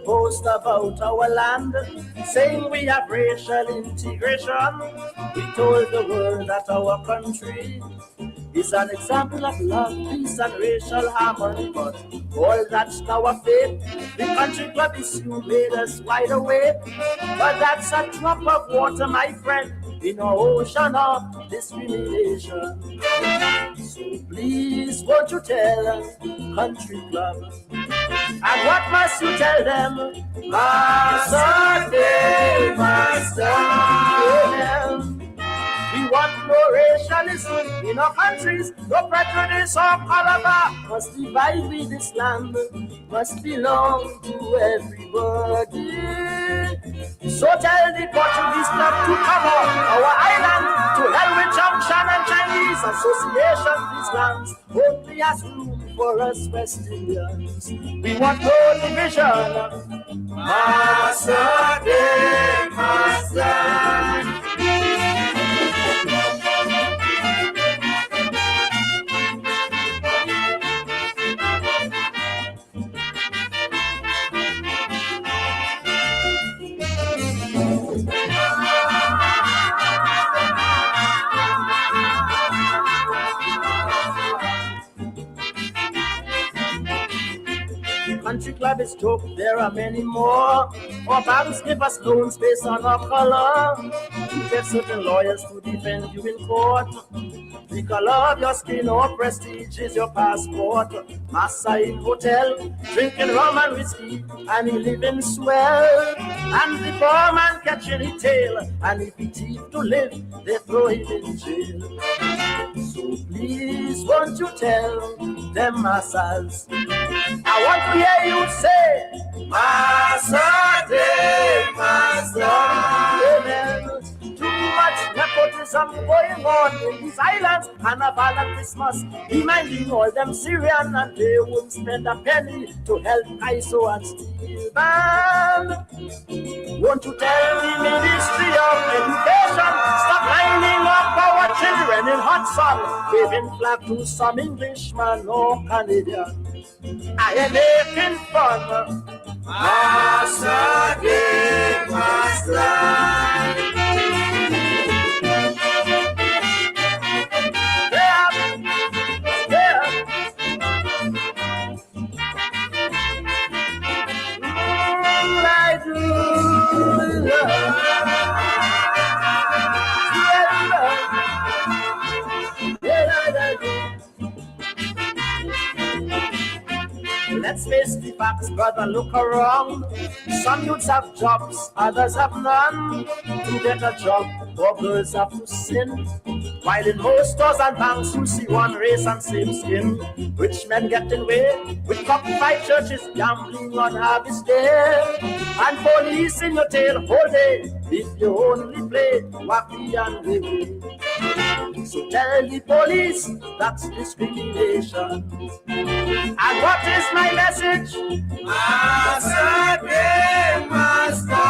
boast about our land, saying we have racial integration. We told the world that our country is an example of love, peace, and racial harmony. But all that's now a fate. The country club issue made us wide awake. But that's a drop of water, my friend, in an ocean of discrimination. So please, won't you tell country club? And what must you tell them? Massa, they must them. We want no racialism in our countries, no prejudice or color must divide with this land, must belong to everybody. So tell the Portuguese club to cover our island, to hell with Junction and Chinese Association. These lands only has room for us West Indians. We want no division. Massa, they massa. Country club is joke, there are many more. Our banks give us loans based on our color. You get certain lawyers to defend you in court. The color of your skin or prestige is your passport. Massa in hotel, drinking rum and whiskey, and he living swell. And the poor man catching his tail, and if he thief to live, they throw him in jail. So please, won't you tell them Massas? I want to hear you say, Massa, de Massa. Amen. Too much nepotism going on in these islands. Carnival and Christmas, reminding all them Syrian, and they won't spend a penny to help ISO and Steel Band. Won't you tell the Ministry of Education, stop lining up our children in hot sun, waving flag to some Englishman or Canadian? I am making fun. Massa, de Massa. Let's face the facts, brother, look around. Some youths have jobs, others have none. To get a job, poor girls have to sin. While in most stores and banks, you see one race and same skin. Rich men getting away with cockfight churches, gambling on Harvest Day. And police in your tail whole day, if you only play wacky and wavy. So tell the police that's discrimination. And what is my message? Massa, de Massa.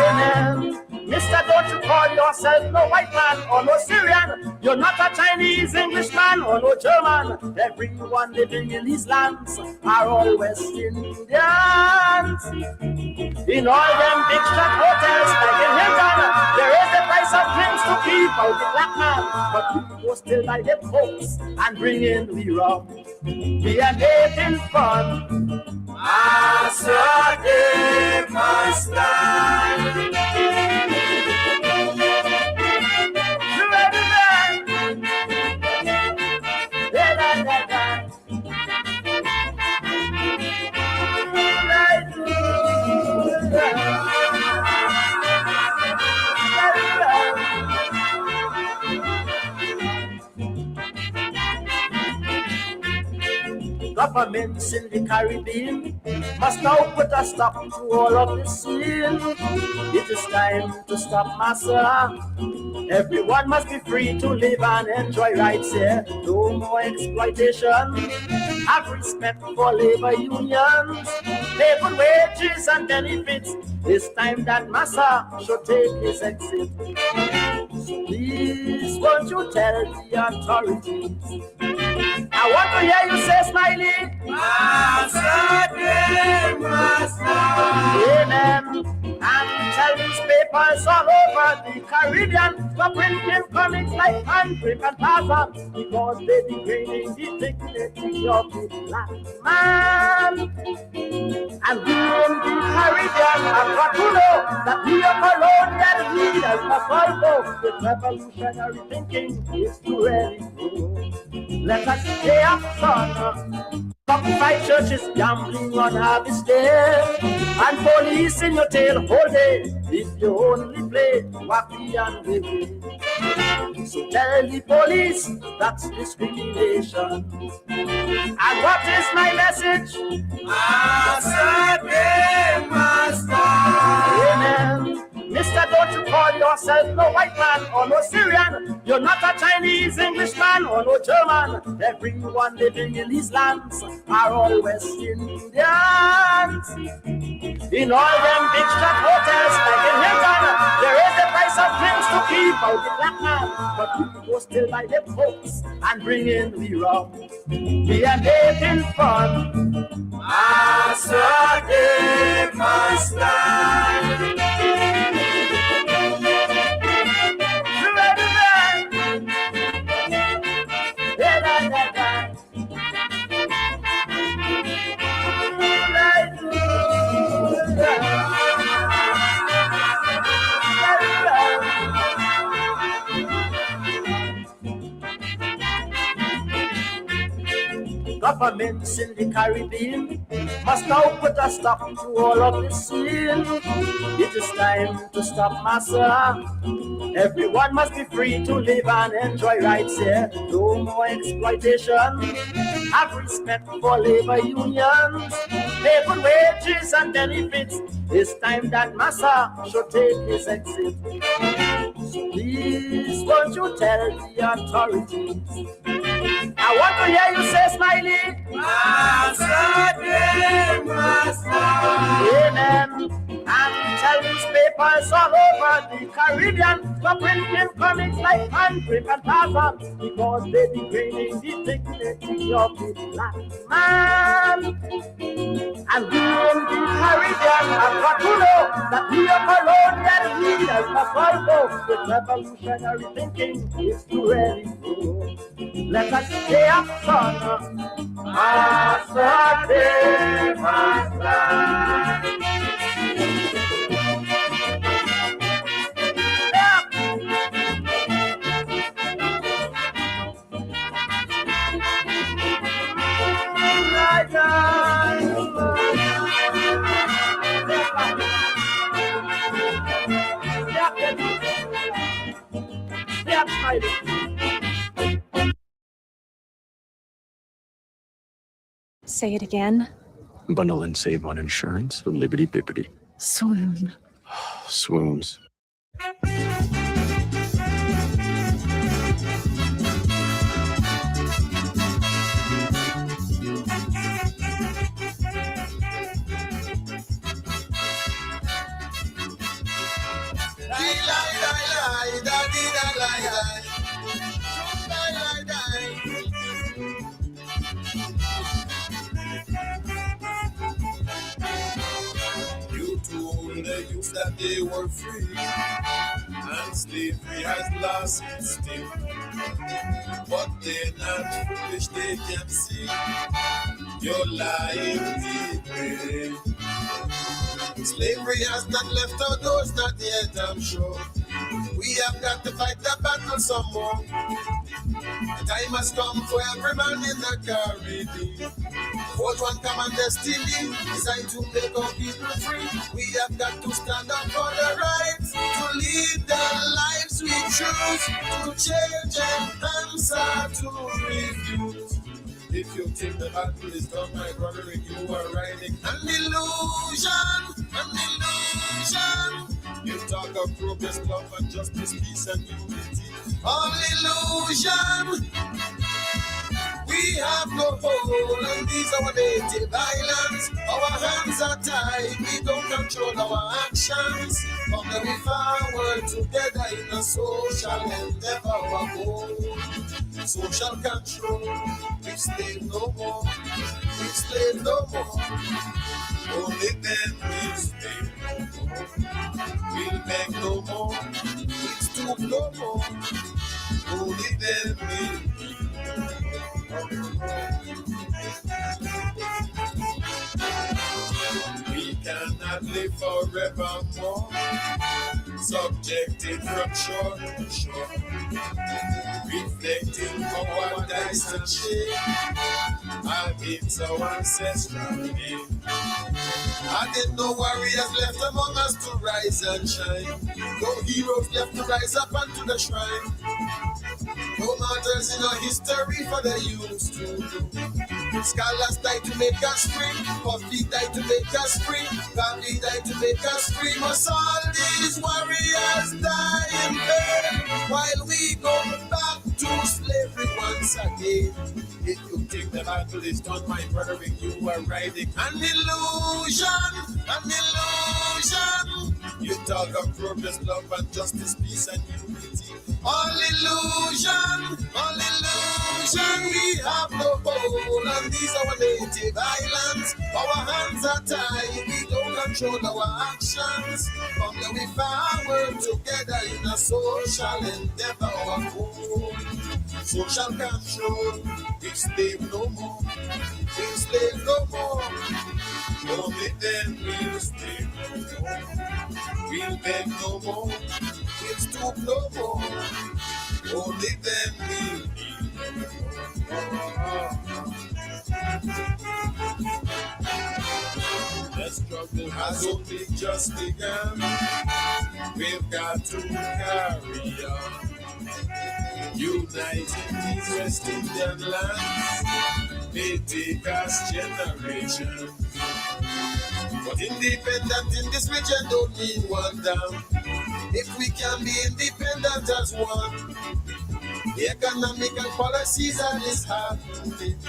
Amen. Mister, don't you call yourself no white man or no Syrian. You're not a Chinese, Englishman or no German. Everyone living in these lands are all West Indians. In all them big shot hotels like in Hilton, there is the price of drinks to keep out the black man. But we go still buy them folks and bring in the rum. We are making fun. Massa, de Massa. Governments in the Caribbean must now put a stop to all of this sin. It is time to stop Massa. Everyone must be free to live and enjoy rights here. No more exploitation. Have respect for labor unions. Pay good wages and benefits. It's time that Massa should take his exit. So please, won't you tell the authorities? I want to hear you say, Smiley. Massa. Amen. And tell newspapers all over the Caribbean to printing comics like Handbrake and Tarzan because they degrading the dignity of the black man. And we in the Caribbean have got to know that we are colonial leaders must follow the revolutionary thinking is to really grow. Let us stay up, son. Fight churches gambling on harvest day, and police in your tail whole day if you only play wacky and wavy. So tell the police that's discrimination. And what is my message? Massa, amen. Mister, don't you call yourself no white man or no Syrian. You're not a Chinese, Englishman or no German. Everyone living in these lands are all West Indians. In all them big shop hotels like in Hilton, there is the price of drinks to keep out the black man. But we go still buy them folks and bring in the rum. We are making fun. Massa, Massa. Governments in the Caribbean must now put a stop to all of this sin. It is time to stop Massa. Everyone must be free to live and enjoy rights here. No more exploitation. Have respect for labor unions. Pay good wages and benefits. It's time that Massa should take his exit. So please, won't you tell the authorities? I want to hear you say, Smiley. Massa, amen. And tell newspapers all over the Caribbean to printing comics like Handbrake and Tarzan because they degrading the dignity of the black man. And we in the Caribbean have got to know that we are colonial leaders must follow with revolutionary thinking is to really grow. Let us stay up, son. Massa, Massa. Say it again. Bundle and save on insurance. Libbity bibbity. Swoon. Swoons. They used that they were free, and slavery has lost its sting. But they're not foolish, they can see you're lying deep. Slavery has not left our doors, not yet, I'm sure. We have got to fight the battle some more. The time has come for every man in the Caribbean. Hold one common destiny, designed to make our people free. We have got to stand up for the rights, to lead the lives we choose, to change and answer to refuse. If you think the battle is done, my brother, and you are riding an illusion, an illusion. You talk of progress, love, and justice, peace, and unity. All illusion. We we have no hold on these our native islands. Our hands are tied, we don't control our actions. From the we forward together in a social endeavor, our goal. Social control, we slave no more, we slave no more. Only then we slave no more. We'll beg no more, we'll stoop no more. Only then we cannot live forevermore, subjected from shore to shore, reflecting cowardice and shame against our ancestral name. I didn't know warriors left among us to rise and shine. No heroes left to rise up unto the shrine. No martyrs in our history for the used to do. Scholars died to make us free. Puffy died to make us free. Gandhi died to make us free. Must all these warriors die in vain while we go back to slavery once again? If you think the Bible is done, my brother, you are riding an illusion, an illusion. You talk of progress, love, and justice, peace, and unity. All illusion, all illusion. We have no hold on these our native islands. Our hands are tied, we don't control our actions. From the we forward together in a social endeavor, our goal. Social control, we slave no more, we slave no more. Only then we'll slave no more, we'll beg no more, we'll stoop no more. Only then we'll need no more. The struggle has only just begun. We've got to carry on. United these West Indian lands may take us generations. But independent in this region don't mean one down. If we can be independent as one, the economic and policies are disheartening.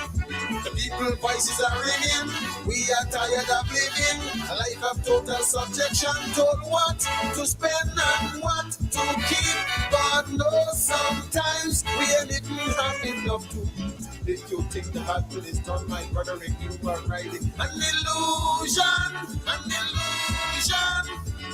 The people's voices are ringing. We are tired of living a life of total subjection. Told what to spend and what to keep. God knows sometimes we ain't even have enough to eat. If you think the battle is done, my brother, if you are riding an illusion, an illusion.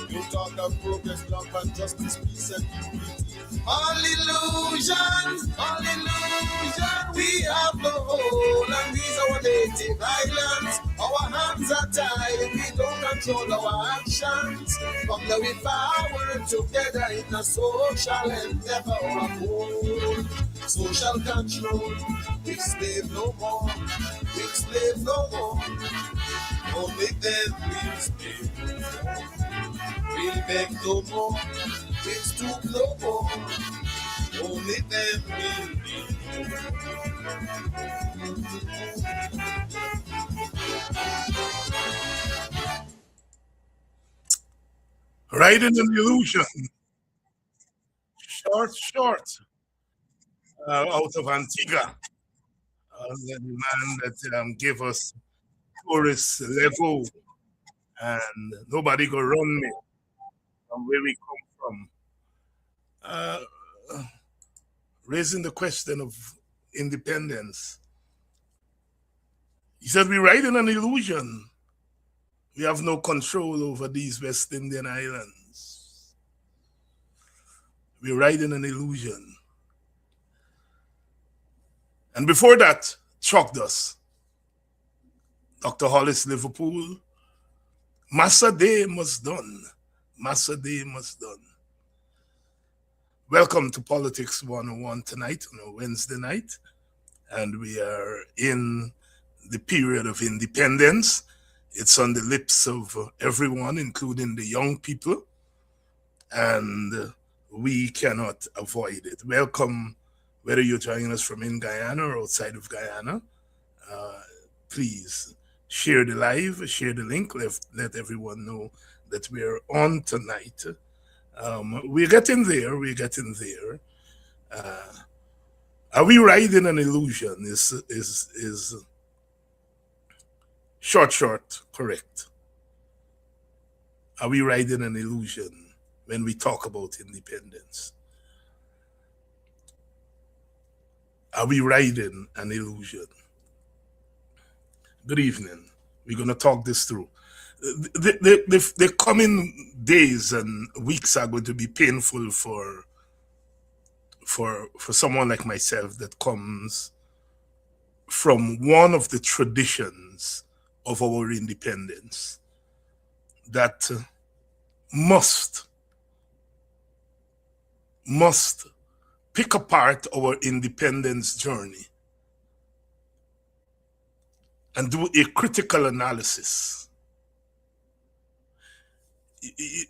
You talk of progress, love, and justice, peace, and unity. All illusion, all illusion. We have no hold on these our native islands. Our hands are tied, we don't control our actions. From the we forward together in a social endeavor, our goal. Social control, we slave no more, we slave no more. Only then we slave no more. We'll beg no more, we'll stoop no more. Only then we'll be Riding an illusion. Short. Out of Antigua. The man that gave us tourist level and nobody go run me from where we come from. Raising the question of independence. He said, we ride in an illusion. We have no control over these West Indian islands. We ride in an illusion. And before that, shocked us. Dr. Hollis, Liverpool, Massa Day must done. Massa Day must done. Welcome to Politics 101 tonight on a Wednesday night. And we are in the period of independence. It's on the lips of everyone, including the young people. And we cannot avoid it. Welcome, whether you're joining us from in Guyana or outside of Guyana. Please share the live, share the link, let everyone know that we're on tonight. We're getting there. Are we riding an illusion? Is short, correct. Are we riding an illusion when we talk about independence? Are we riding an illusion? Good evening. We're going to talk this through. The coming days and weeks are going to be painful for someone like myself that comes from one of the traditions of our independence that must pick apart our independence journey and do a critical analysis.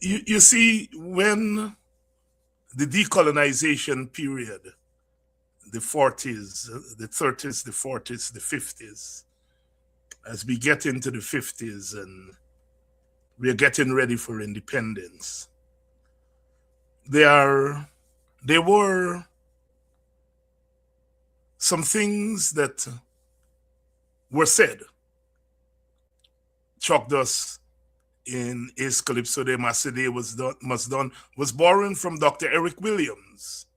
You see, when the decolonization period, the 40s, the 30s, the 40s, the 50s, as we get into the 50s and we're getting ready for independence, there were some things that were said. Chuck Duss in his Calypso de Massa was borrowing from Dr. Eric Williams,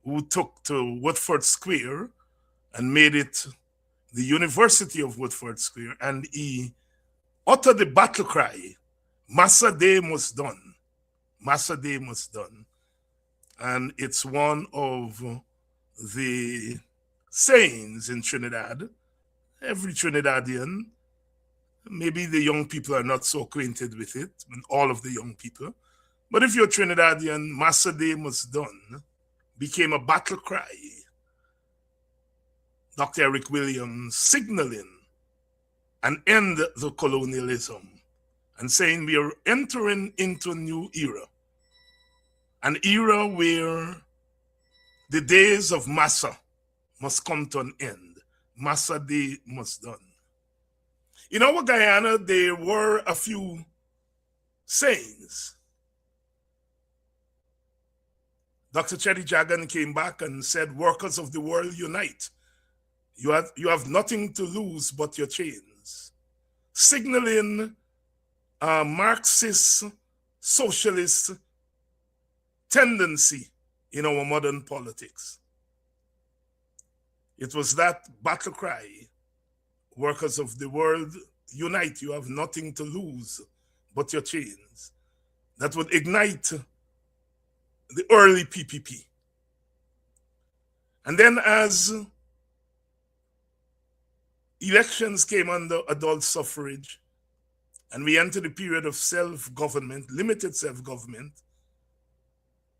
who took to Woodford Square and made it the University of Woodford Square, and he uttered the battle cry, Massa Day must done. Massa Day must done. And it's one of the sayings in Trinidad. Every Trinidadian, maybe the young people are not so acquainted with it, all of the young people, but if you're Trinidadian, Massa Day must done became a battle cry. Dr. Eric Williams signaling an end to colonialism and saying we are entering into a new era, an era where the days of Massa must come to an end. Massa Day must done. In our Guyana, there were a few sayings. Dr. Chetty Jagan came back and said, workers of the world unite. You have nothing to lose but your chains. Signaling a Marxist, socialist tendency in our modern politics. It was that battle cry, workers of the world unite, you have nothing to lose but your chains, that would ignite the early PPP. And then as elections came under adult suffrage and we entered a period of self-government, limited self-government,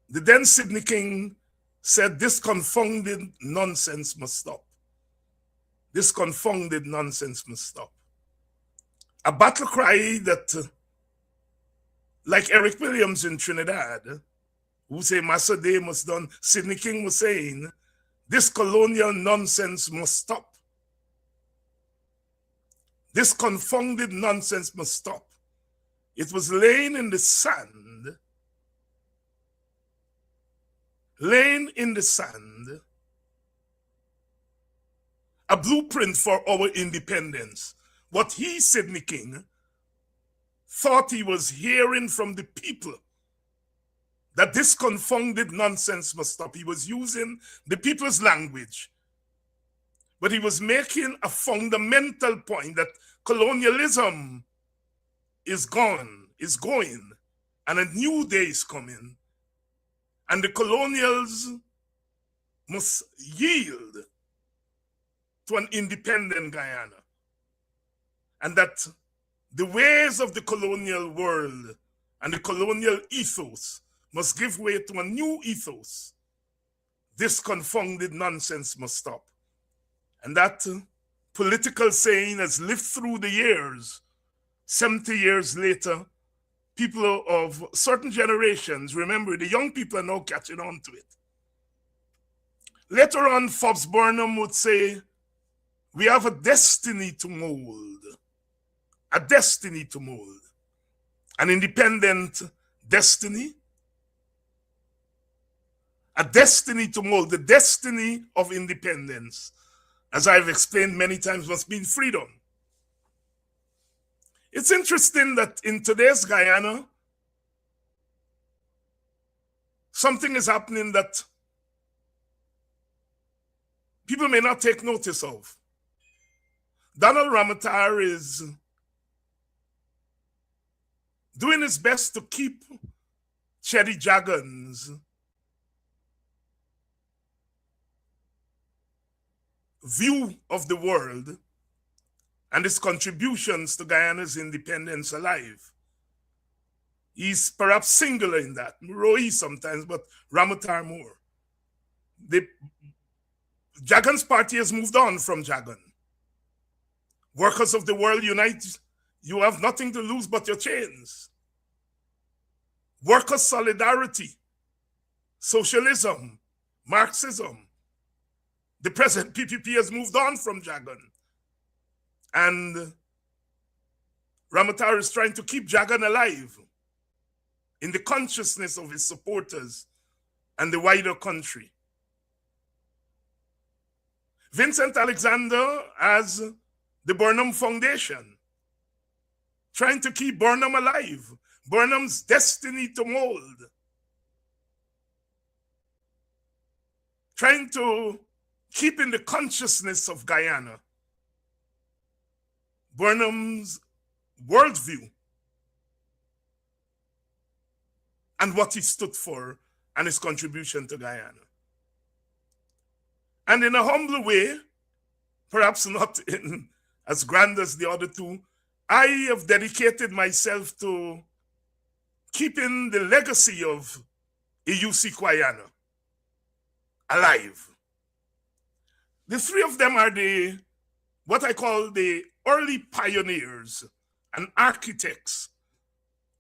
the then Sidney King said, this confounded nonsense must stop. This confounded nonsense must stop. A battle cry that, like Eric Williams in Trinidad, who say Massa Day must done, Sidney King was saying, this colonial nonsense must stop. This confounded nonsense must stop. It was laying in the sand, a blueprint for our independence. What he, Sidney King, thought he was hearing from the people, that this confounded nonsense must stop. He was using the people's language, but he was making a fundamental point that colonialism is gone, is going, and a new day is coming. And the colonials must yield to an independent Guyana. And that the ways of the colonial world and the colonial ethos must give way to a new ethos. This confounded nonsense must stop. And that political saying has lived through the years. 70 years later, people of certain generations, remember, the young people are now catching on to it. Later on, Forbes Burnham would say, we have a destiny to mold, a destiny to mold, an independent destiny, a destiny to mold. The destiny of independence, as I've explained many times, must mean freedom. It's interesting that in today's Guyana, something is happening that people may not take notice of. Donald Ramotar is doing his best to keep Cheddi Jagan's view of the world and his contributions to Guyana's independence alive. He's perhaps singular in that. Roy sometimes, but Ramotar more. Jagan's party has moved on from Jagan. Workers of the world unite. You have nothing to lose but your chains. Workers' solidarity, socialism, Marxism. The present PPP has moved on from Jagan. And Ramotar is trying to keep Jagan alive in the consciousness of his supporters and the wider country. Vincent Alexander has the Burnham Foundation, trying to keep Burnham alive, Burnham's destiny to mold, trying to keep in the consciousness of Guyana Burnham's worldview and what he stood for and his contribution to Guyana. And in a humble way, perhaps not in as grand as the other two, I have dedicated myself to keeping the legacy of Iyusi Kwayana alive. The three of them are what I call the early pioneers and architects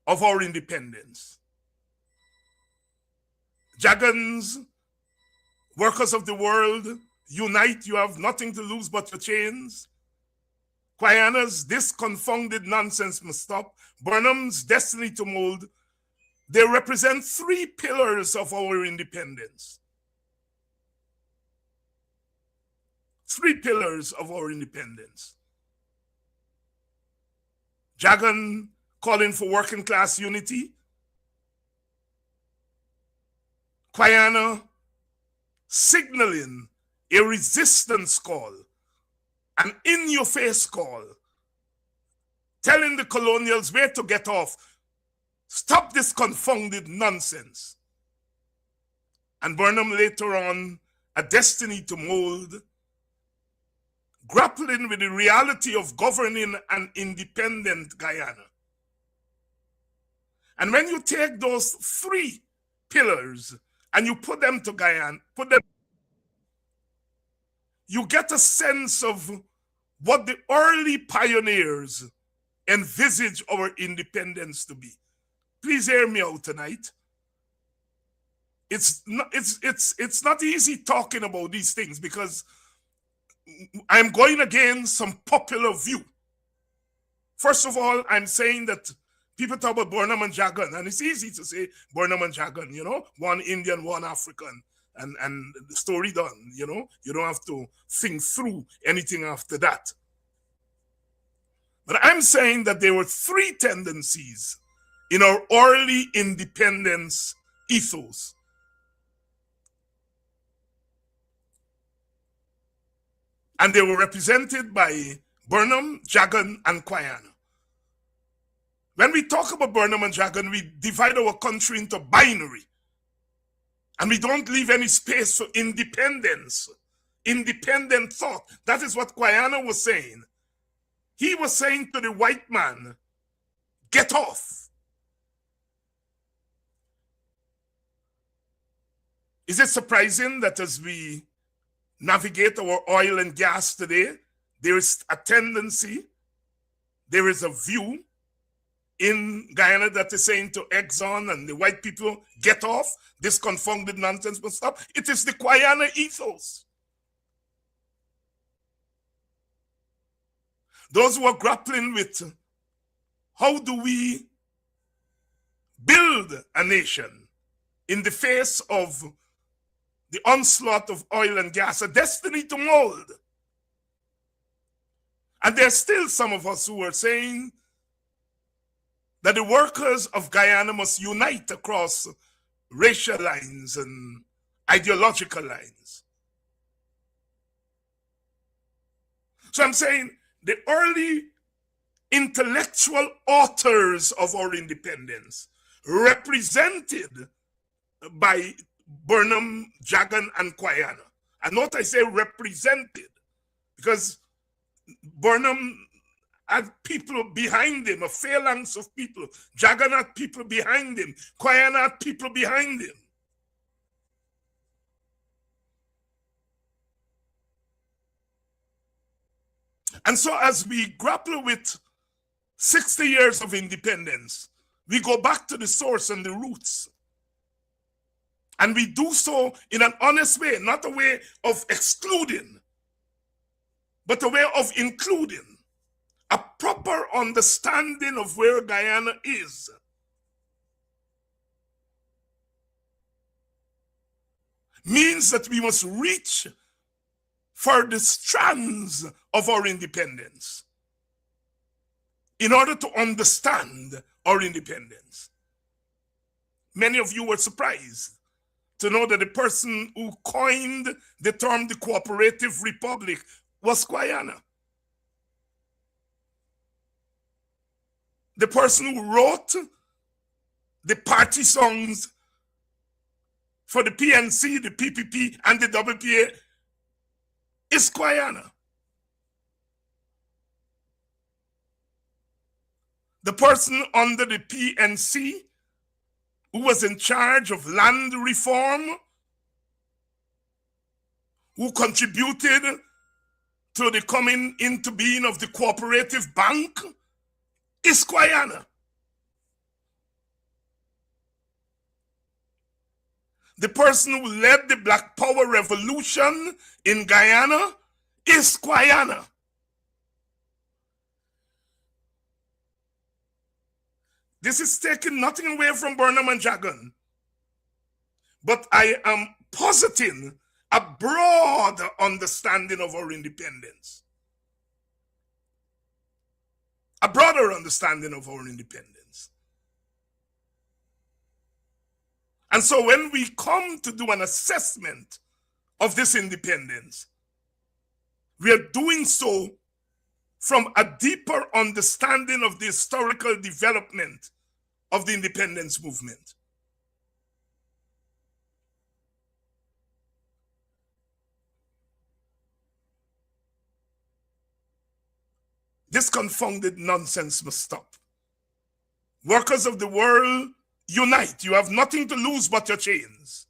of our independence. Jagan's workers of the world, unite, you have nothing to lose but your chains. Kwayana's this confounded nonsense must stop. Burnham's destiny to mold. They represent three pillars of our independence. Three pillars of our independence. Jagan calling for working class unity. Kwayana signaling a resistance call, an in-your-face call, telling the colonials where to get off. Stop this confounded nonsense. And Burnham later on, a destiny to mold, grappling with the reality of governing an independent Guyana. And when you take those three pillars and you put them to Guyana, you get a sense of what the early pioneers envisage our independence to be. Please hear me out tonight. It's not easy talking about these things because I'm going against some popular view. First of all, I'm saying that people talk about Burnham and Jagan, and it's easy to say Burnham and Jagan, you know, one Indian, one African, and the story done, you know. You don't have to think through anything after that. But I'm saying that there were three tendencies in our early independence ethos. And they were represented by Burnham, Jagan, and Kwayana. When we talk about Burnham and Jagan, we divide our country into binary. And we don't leave any space for independence, independent thought. That is what Kwayana was saying. He was saying to the white man, get off. Is it surprising that as we navigate our oil and gas today, there is a tendency, there is a view in Guyana that is saying to Exxon and the white people, get off, this confounded nonsense must stop. It is the Kwayana ethos. Those who are grappling with how do we build a nation in the face of the onslaught of oil and gas, a destiny to mold. And there's still some of us who are saying that the workers of Guyana must unite across racial lines and ideological lines. So I'm saying the early intellectual authors of our independence, represented by Burnham, Jagan, and Quayana. And note I say represented, because Burnham had people behind him, a phalanx of people. Jagan had people behind him. Quayana had people behind him. And so as we grapple with 60 years of independence, we go back to the source and the roots. And we do so in an honest way, not a way of excluding, but a way of including. A proper understanding of where Guyana is. Means that we must reach for the strands of our independence in order to understand our independence. Many of you were surprised to know that the person who coined the term the Cooperative Republic was Quayana. The person who wrote the party songs for the PNC, the PPP, and the WPA is Quayana. The person under the PNC who was in charge of land reform, who contributed to the coming into being of the Cooperative Bank, is Quayana. The person who led the Black Power Revolution in Guyana is Quayana. This is taking nothing away from Burnham and Jagan, but I am positing a broad understanding of our independence. A broader understanding of our independence. And so when we come to do an assessment of this independence, we are doing so from a deeper understanding of the historical development of the independence movement. This confounded nonsense must stop. Workers of the world, unite. You have nothing to lose but your chains.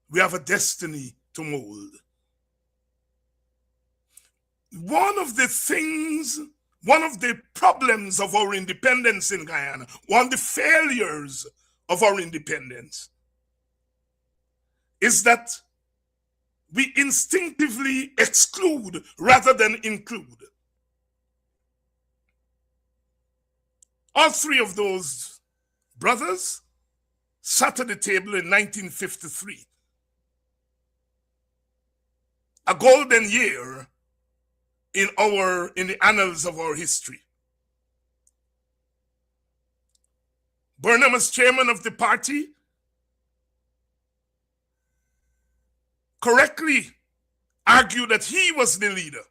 We have a destiny to mold. One of the problems of our independence in Guyana, one of the failures of our independence, is that we instinctively exclude rather than include. All three of those brothers sat at the table in 1953. A golden year in the annals of our history. Burnham, as chairman of the party, correctly argued that he was the leader.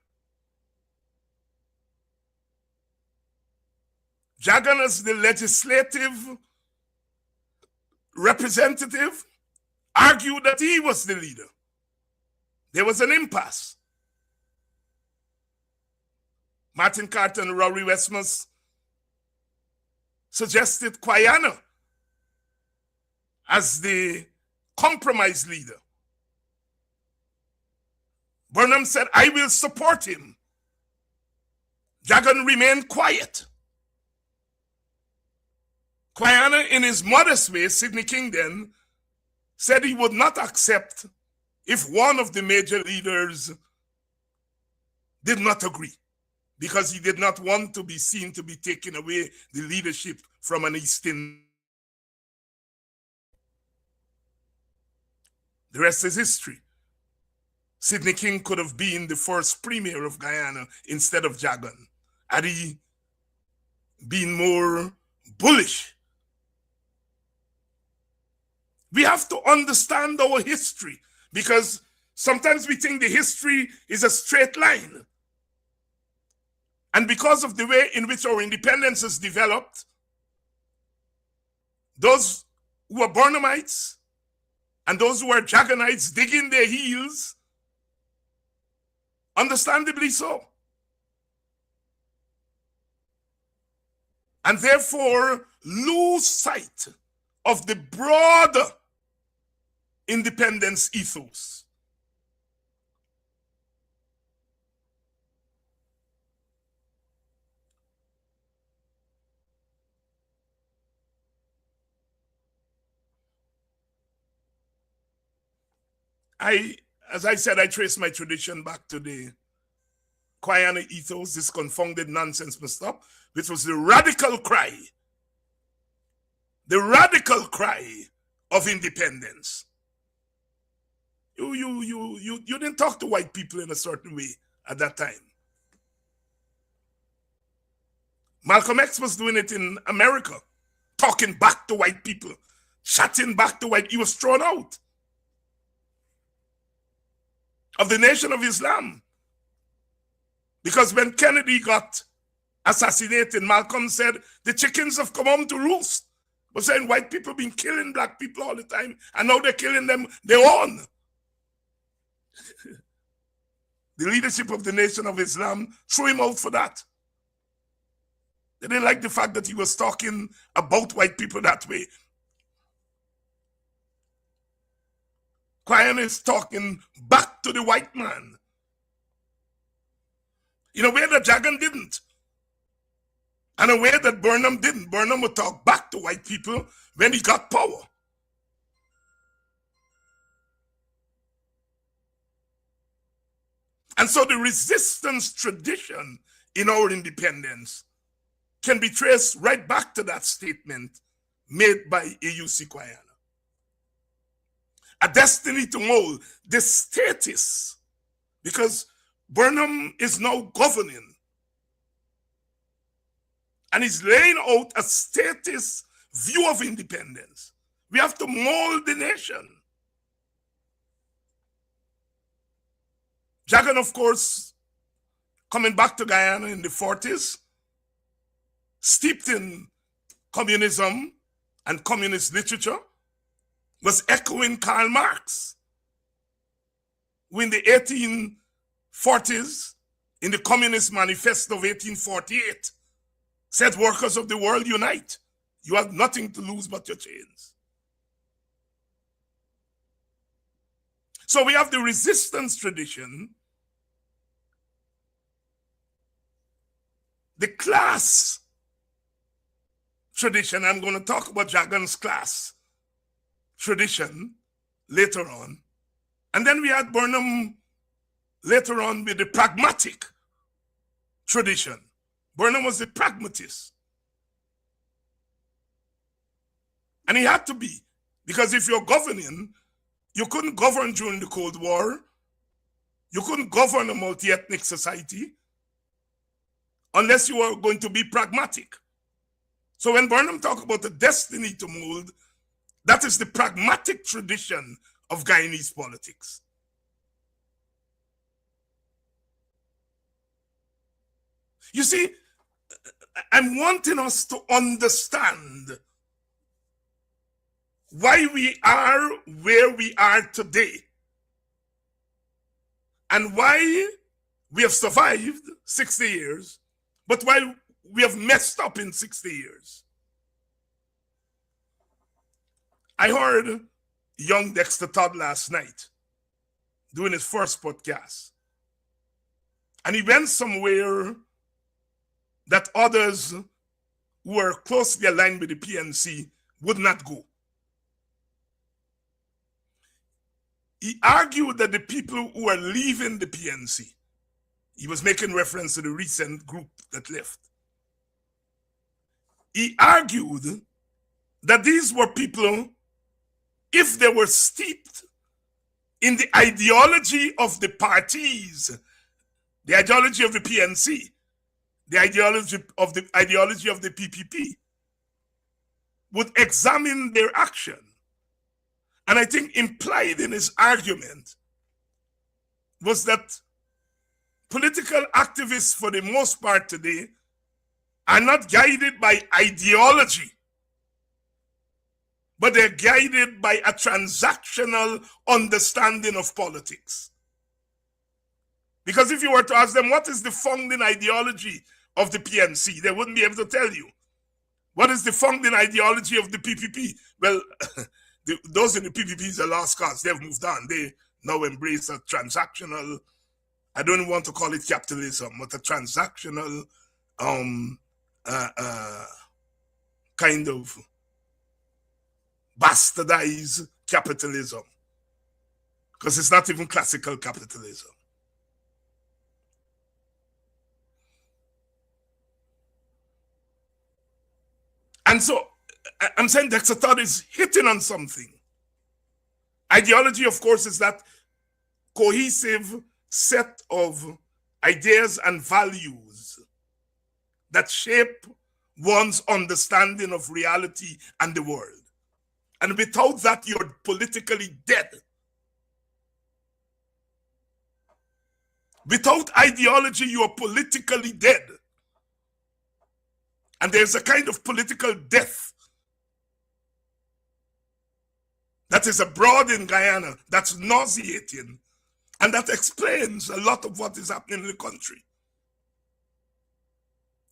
Jagan, as the legislative representative, argued that he was the leader. There was an impasse. Martin Carter and Rory Westmus suggested Quayana as the compromise leader. Burnham said, I will support him. Jagan remained quiet. Quayana, in his modest way, Sidney Kingdon, said he would not accept if one of the major leaders did not agree, because he did not want to be seen to be taking away the leadership from an East Indian. The rest is history. Sidney King could have been the first premier of Guyana instead of Jagan, had he been more bullish. We have to understand our history, because sometimes we think the history is a straight line. And because of the way in which our independence has developed, those who are Burnhamites and those who are Jaganites digging their heels, understandably so. And therefore lose sight of the broader independence ethos. As I said, I trace my tradition back to the Guyana ethos, this confounded nonsense must stop, which was the radical cry of independence. You didn't talk to white people in a certain way at that time. Malcolm X was doing it in America, talking back to white people, chatting back to white. He was thrown out of the Nation of Islam. Because when Kennedy got assassinated, Malcolm said, the chickens have come home to roost. But saying white people been killing black people all the time, and now they're killing them their own. The leadership of the Nation of Islam threw him out for that. They didn't like the fact that he was talking about white people that way. Guyana is talking back to the white man in a way that Jagan didn't, and a way that Burnham didn't. Burnham would talk back to white people when he got power. And so the resistance tradition in our independence can be traced right back to that statement made by AUC Guyana. A destiny to mold the status, because Burnham is now governing and is laying out a status view of independence. We have to mold the nation. Jagan, of course, coming back to Guyana in the 40s, steeped in communism and communist literature, was echoing Karl Marx, who in the 1840s, in the Communist Manifesto of 1848, said, workers of the world, unite. You have nothing to lose but your chains. So we have the resistance tradition, the class tradition. I'm going to talk about Jagan's class tradition later on. And then we had Burnham later on with the pragmatic tradition. Burnham was a pragmatist. And he had to be, because if you're governing, you couldn't govern during the Cold War. You couldn't govern a multi-ethnic society unless you were going to be pragmatic. So when Burnham talks about the destiny to mold, that is the pragmatic tradition of Guyanese politics. You see, I'm wanting us to understand why we are where we are today and why we have survived 60 years, but why we have messed up in 60 years. I heard young Dexter Todd last night doing his first podcast, and he went somewhere that others who were closely aligned with the PNC would not go. He argued that the people who are leaving the PNC, he was making reference to the recent group that left. He argued that these were people, if they were steeped in the ideology of the parties, the ideology of the PNC, the ideology of the PPP, would examine their action. And I think implied in his argument was that political activists, for the most part today, are not guided by ideology, but they're guided by a transactional understanding of politics. Because if you were to ask them, what is the founding ideology of the PNC, they wouldn't be able to tell you. What is the founding ideology of the PPP? Well, those in the PPP is a lost cause. They've moved on. They now embrace a transactional, I don't want to call it capitalism, but a transactional kind of bastardized capitalism, because it's not even classical capitalism. And so I'm saying Dexter Todd is hitting on something. Ideology, of course, is that cohesive set of ideas and values that shape one's understanding of reality and the world. And without that, you're politically dead. Without ideology, you are politically dead. And there's a kind of political death that is abroad in Guyana that's nauseating, and that explains a lot of what is happening in the country.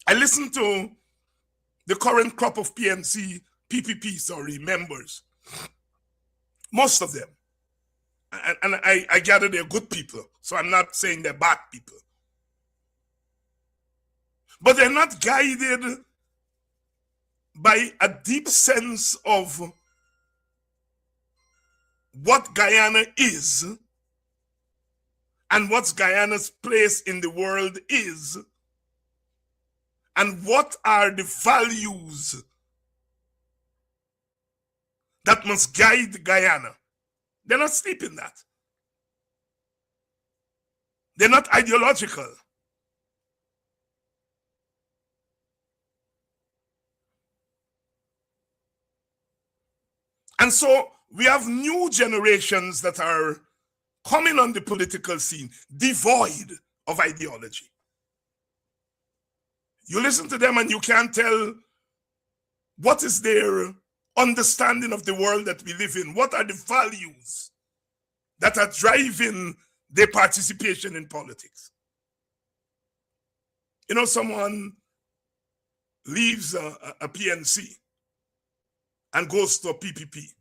I listened to the current crop of PPP members, most of them. And I gather they're good people, so I'm not saying they're bad people. But they're not guided by a deep sense of what Guyana is and what Guyana's place in the world is, and what are the values that must guide Guyana. They're not steep in that. They're not ideological. And so we have new generations that are coming on the political scene devoid of ideology. You listen to them and you can't tell what is their understanding of the world that we live in. What are the values that are driving their participation in politics? You know, someone leaves a PNC and goes to a PPP.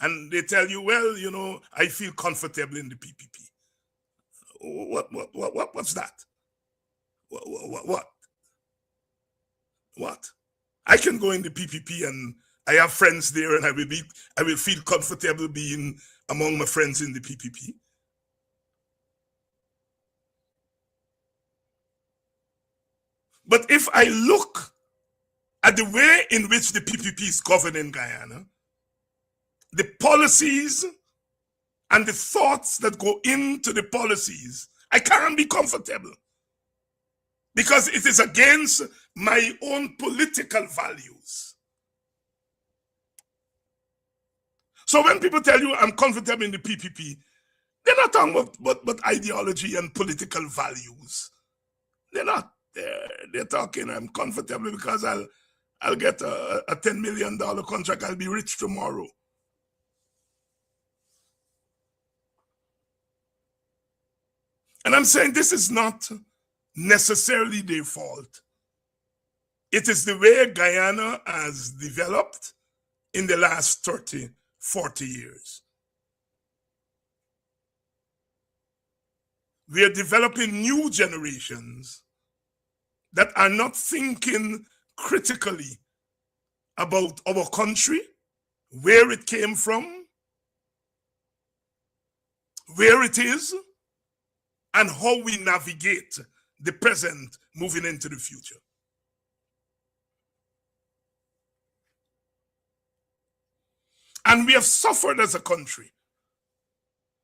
And they tell you, well, you know, I feel comfortable in the PPP. What's that? What? I can go in the PPP and I have friends there, and I will feel comfortable being among my friends in the PPP. But if I look at the way in which the PPP is governing Guyana, the policies and the thoughts that go into the policies, I can't be comfortable, because it is against my own political values. So when people tell you I'm comfortable in the PPP, they're not talking about ideology and political values. They're not. They're talking I'm comfortable because I'll get a $10 million contract. I'll be rich tomorrow. And I'm saying this is not necessarily their fault. It is the way Guyana has developed in the last 30, 40 years. We are developing new generations that are not thinking critically about our country, where it came from, where it is, and how we navigate the present moving into the future. And we have suffered as a country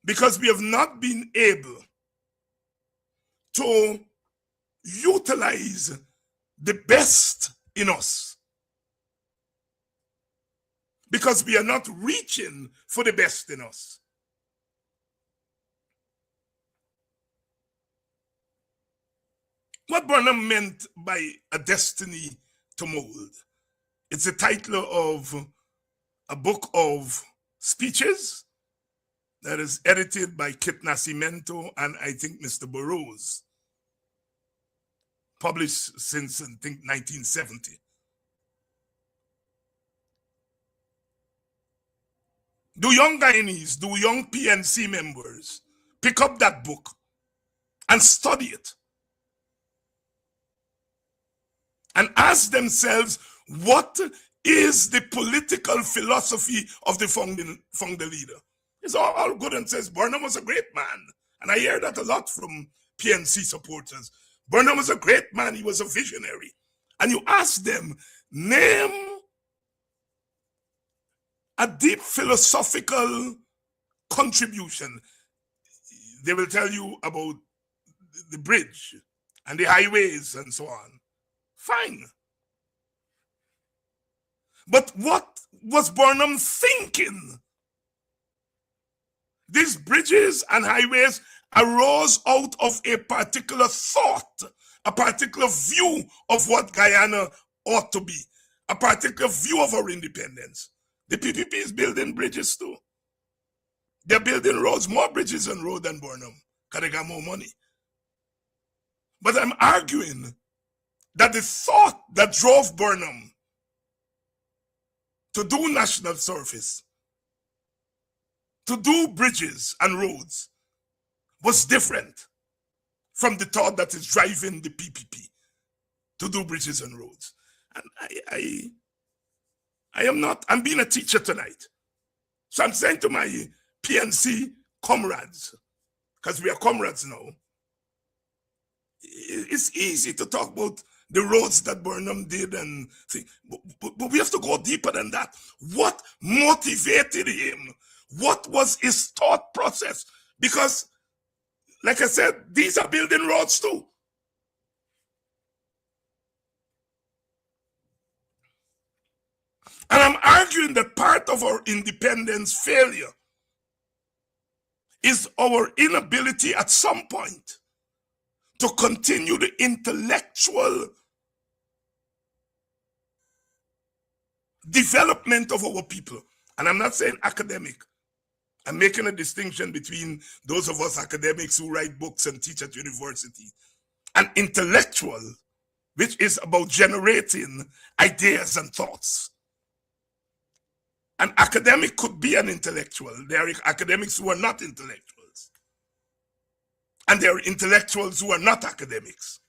because we have not been able to utilize the best in us, because we are not reaching for the best in us. What Burnham meant by a destiny to mold, it's the title of a book of speeches that is edited by Kit Nascimento and I think Mr. Burroughs, published since I think 1970. Do young Guyanese, do young PNC members pick up that book and study it and ask themselves, what is the political philosophy of the founder leader? It's all good and says Burnham was a great man. And I hear that a lot from PNC supporters. Burnham was a great man, he was a visionary. And you ask them, name a deep philosophical contribution. They will tell you about the bridge and the highways and so on. Fine. But what was Burnham thinking? These bridges and highways arose out of a particular thought, a particular view of what Guyana ought to be, a particular view of our independence. The PPP is building bridges too. They're building roads, more bridges and roads than Burnham, because they got more money. But I'm arguing that the thought that drove Burnham to do national service, to do bridges and roads, was different from the thought that is driving the PPP to do bridges and roads. And I'm being a teacher tonight. So I'm saying to my PNC comrades, because we are comrades now, it's easy to talk about the roads that Burnham did and things, but we have to go deeper than that. What motivated him? What was his thought process? Because, like I said, these are building roads too. And I'm arguing that part of our independence failure is our inability at some point to continue the intellectual development of our people. And I'm not saying academic. I'm making a distinction between those of us academics who write books and teach at university and intellectual, which is about generating ideas and thoughts. An academic could be an intellectual. There are academics who are not intellectuals. And there are intellectuals who are not academics.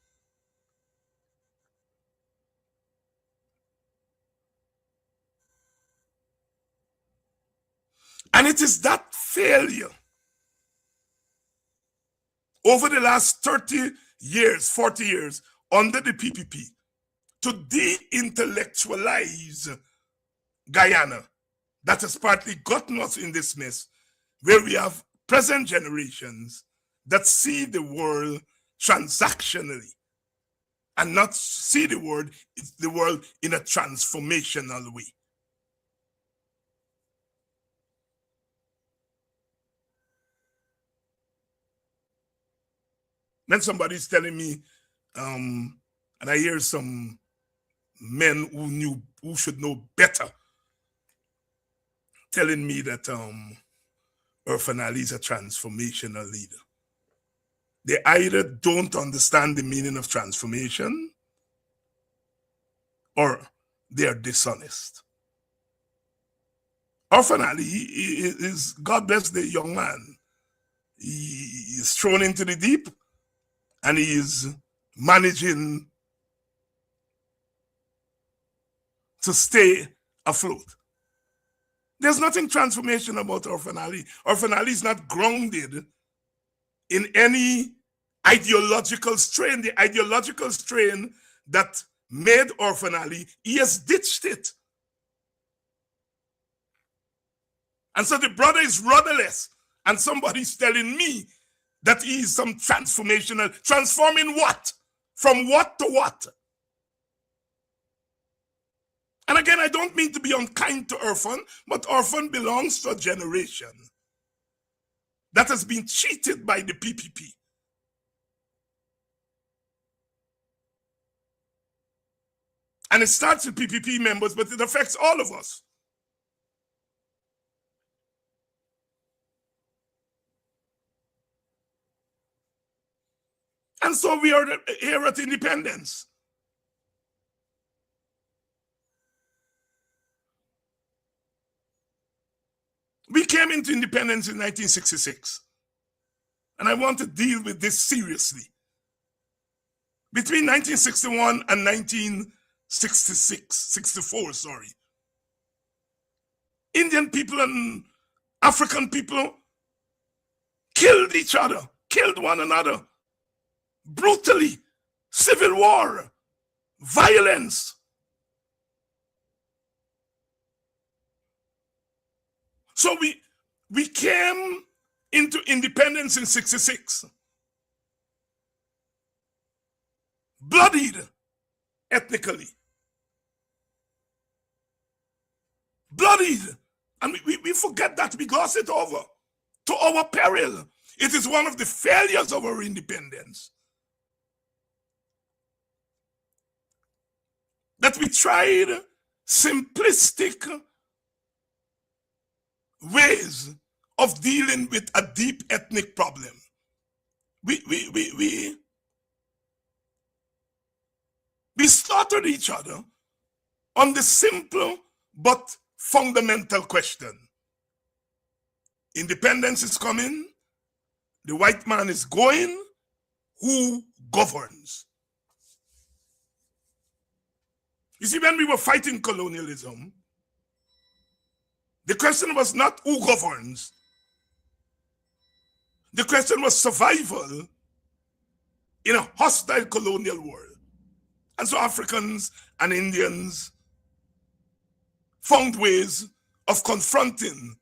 And it is that failure over the last 30 years, 40 years, under the PPP, to de-intellectualize Guyana that has partly gotten us in this mess, where we have present generations that see the world transactionally and not see the world in a transformational way. When somebody's telling me, and I hear some men who should know better, telling me that Irfan Ali is a transformational leader. They either don't understand the meaning of transformation or they are dishonest. Irfan Ali is, God bless the young man, he is thrown into the deep and he is managing to stay afloat. There's nothing transformational about Irfan Ali. Irfan Ali is not grounded in any ideological strain. The ideological strain that made Irfan Ali, he has ditched it. And so the brother is rudderless. And somebody's telling me that he is some transformational, transforming what? From what to what? And again, I don't mean to be unkind to Orphan, but Orphan belongs to a generation that has been cheated by the PPP. And it starts with PPP members, but it affects all of us. And so we are here at independence. We came into independence in 1966. And I want to deal with this seriously. Between 1961 and 64, Indian people and African people killed each other, killed one another, brutally, civil war, violence. So we came into independence in 66, bloodied ethnically, bloodied, and we forget that, we gloss it over to our peril. It is one of the failures of our independence that we tried simplistic ways of dealing with a deep ethnic problem. We slaughtered each other on the simple but fundamental question. Independence is coming, the white man is going, who governs? You see, when we were fighting colonialism, the question was not who governs. The question was survival in a hostile colonial world. And so Africans and Indians found ways of confronting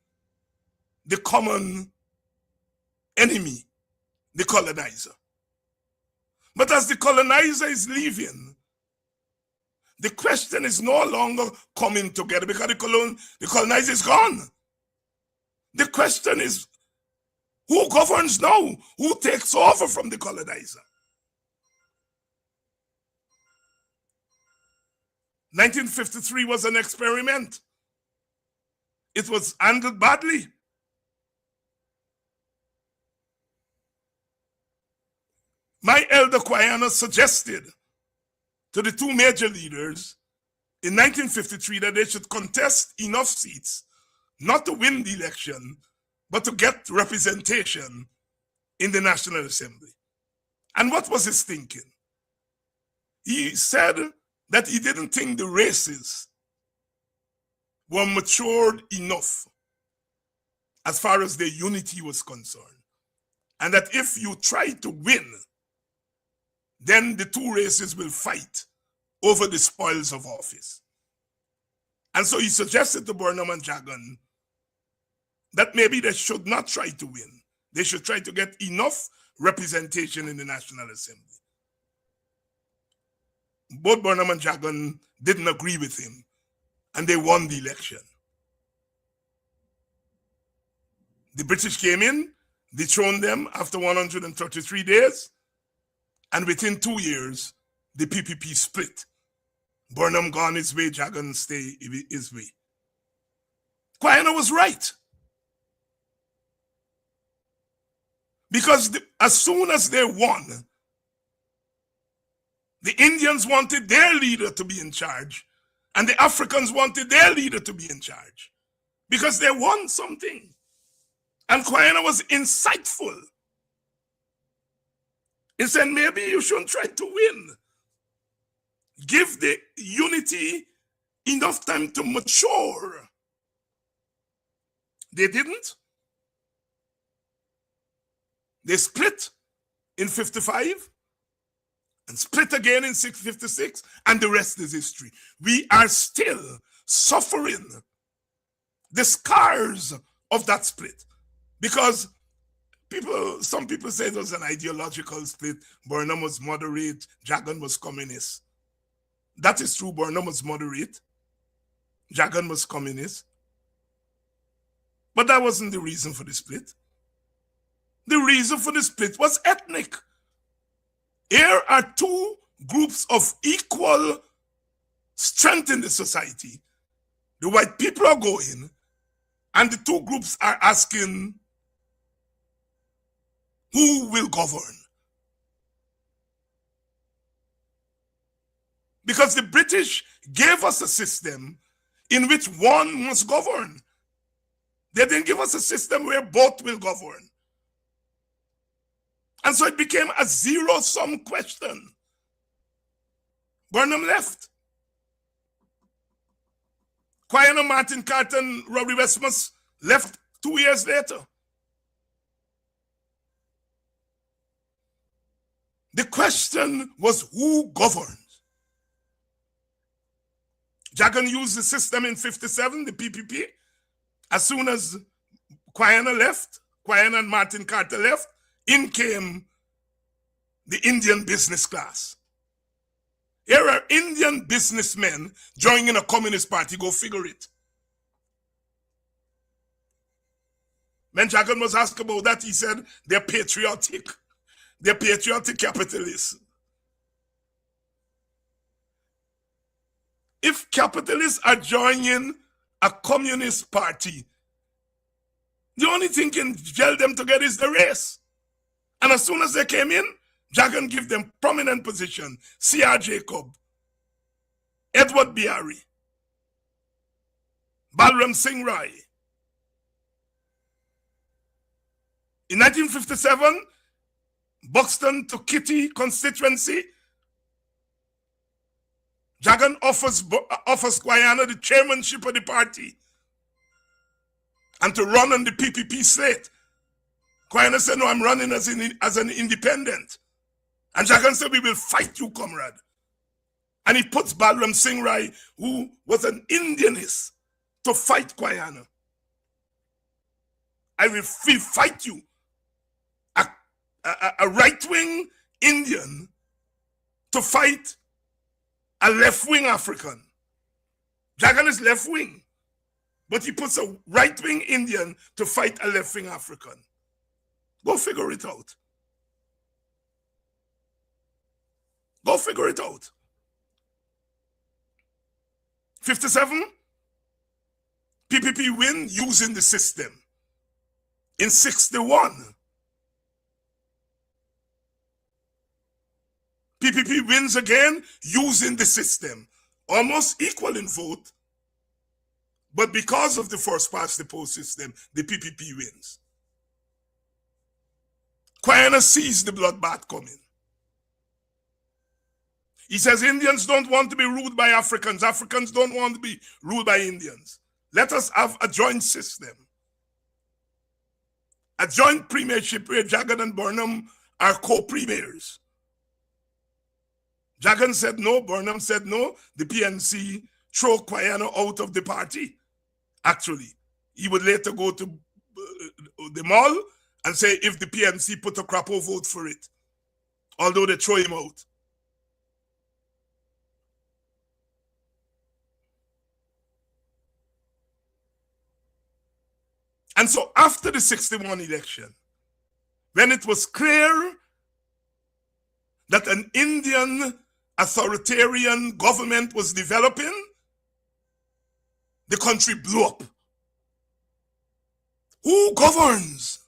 the common enemy, the colonizer. But as the colonizer is leaving, the question is no longer coming together because the colonizer is gone. The question is, who governs now? Who takes over from the colonizer? 1953 was an experiment. It was handled badly. My elder Kwayana suggested to the two major leaders in 1953 that they should contest enough seats not to win the election, but to get representation in the National Assembly. And what was his thinking? He said that he didn't think the races were matured enough as far as their unity was concerned. And that if you try to win, then the two races will fight over the spoils of office. And so he suggested to Burnham and Jagan that maybe they should not try to win. They should try to get enough representation in the National Assembly. Both Burnham and Jagan didn't agree with him, and they won the election. The British came in, dethroned them after 133 days, and within 2 years, the PPP split. Burnham gone his way, Jagan stay his way. Kwayana was right. Because as soon as they won, the Indians wanted their leader to be in charge, and the Africans wanted their leader to be in charge, because they won something. And Kwayana was insightful. He said, maybe you shouldn't try to win. Give the unity enough time to mature. They didn't. They split in 55 and split again in 56, and the rest is history. We are still suffering the scars of that split. Because some people say it was an ideological split. Burnham was moderate, Jagan was communist. That is true. Burnham was moderate, Jagan was communist. But that wasn't the reason for the split. The reason for the split was ethnic. Here are two groups of equal strength in the society. The white people are going, and the two groups are asking, who will govern? Because the British gave us a system in which one must govern. They didn't give us a system where both will govern. And so it became a zero-sum question. Burnham left. Quayana, Martin Carter, and Rory Westmus left 2 years later. The question was, who governs? Jagan used the system in 57, the PPP. As soon as Quayana left, Quayana and Martin Carter left, in came the Indian business class. Here are Indian businessmen joining a communist party. Go figure it. When Jagan was asked about that, he said they're patriotic. They're patriotic capitalists. If capitalists are joining a communist party, the only thing can gel them together is the race. And as soon as they came in, Jagan gave them prominent position. C.R. Jacob, Edward Biari, Balram Singh Rai. In 1957, Buxton to Kitty constituency, Jagan offers Quayana the chairmanship of the party and to run on the PPP slate. Quayana said, no, I'm running as an independent. And Jagan said, we will fight you, comrade. And he puts Balram Singh Rai, who was an Indianist, to fight Quayana. I will fight you. A right-wing Indian to fight a left-wing African. Jagan is left-wing, but he puts a right-wing Indian to fight a left-wing African. Go figure it out. Go figure it out. 57, PPP win using the system. In 61, PPP wins again using the system. Almost equal in vote, but because of the first past the post system, the PPP wins. Quayana sees the bloodbath coming. He says Indians don't want to be ruled by Africans. Africans don't want to be ruled by Indians. Let us have a joint system. A joint premiership where Jagan and Burnham are co-premiers. Jagan said no, Burnham said no. The PNC threw Quayana out of the party. Actually, he would later go to the mall and say if the PNC put a crapo vote for it, although they throw him out. And so after the 61 election, when it was clear that an Indian authoritarian government was developing, the country blew up. Who governs?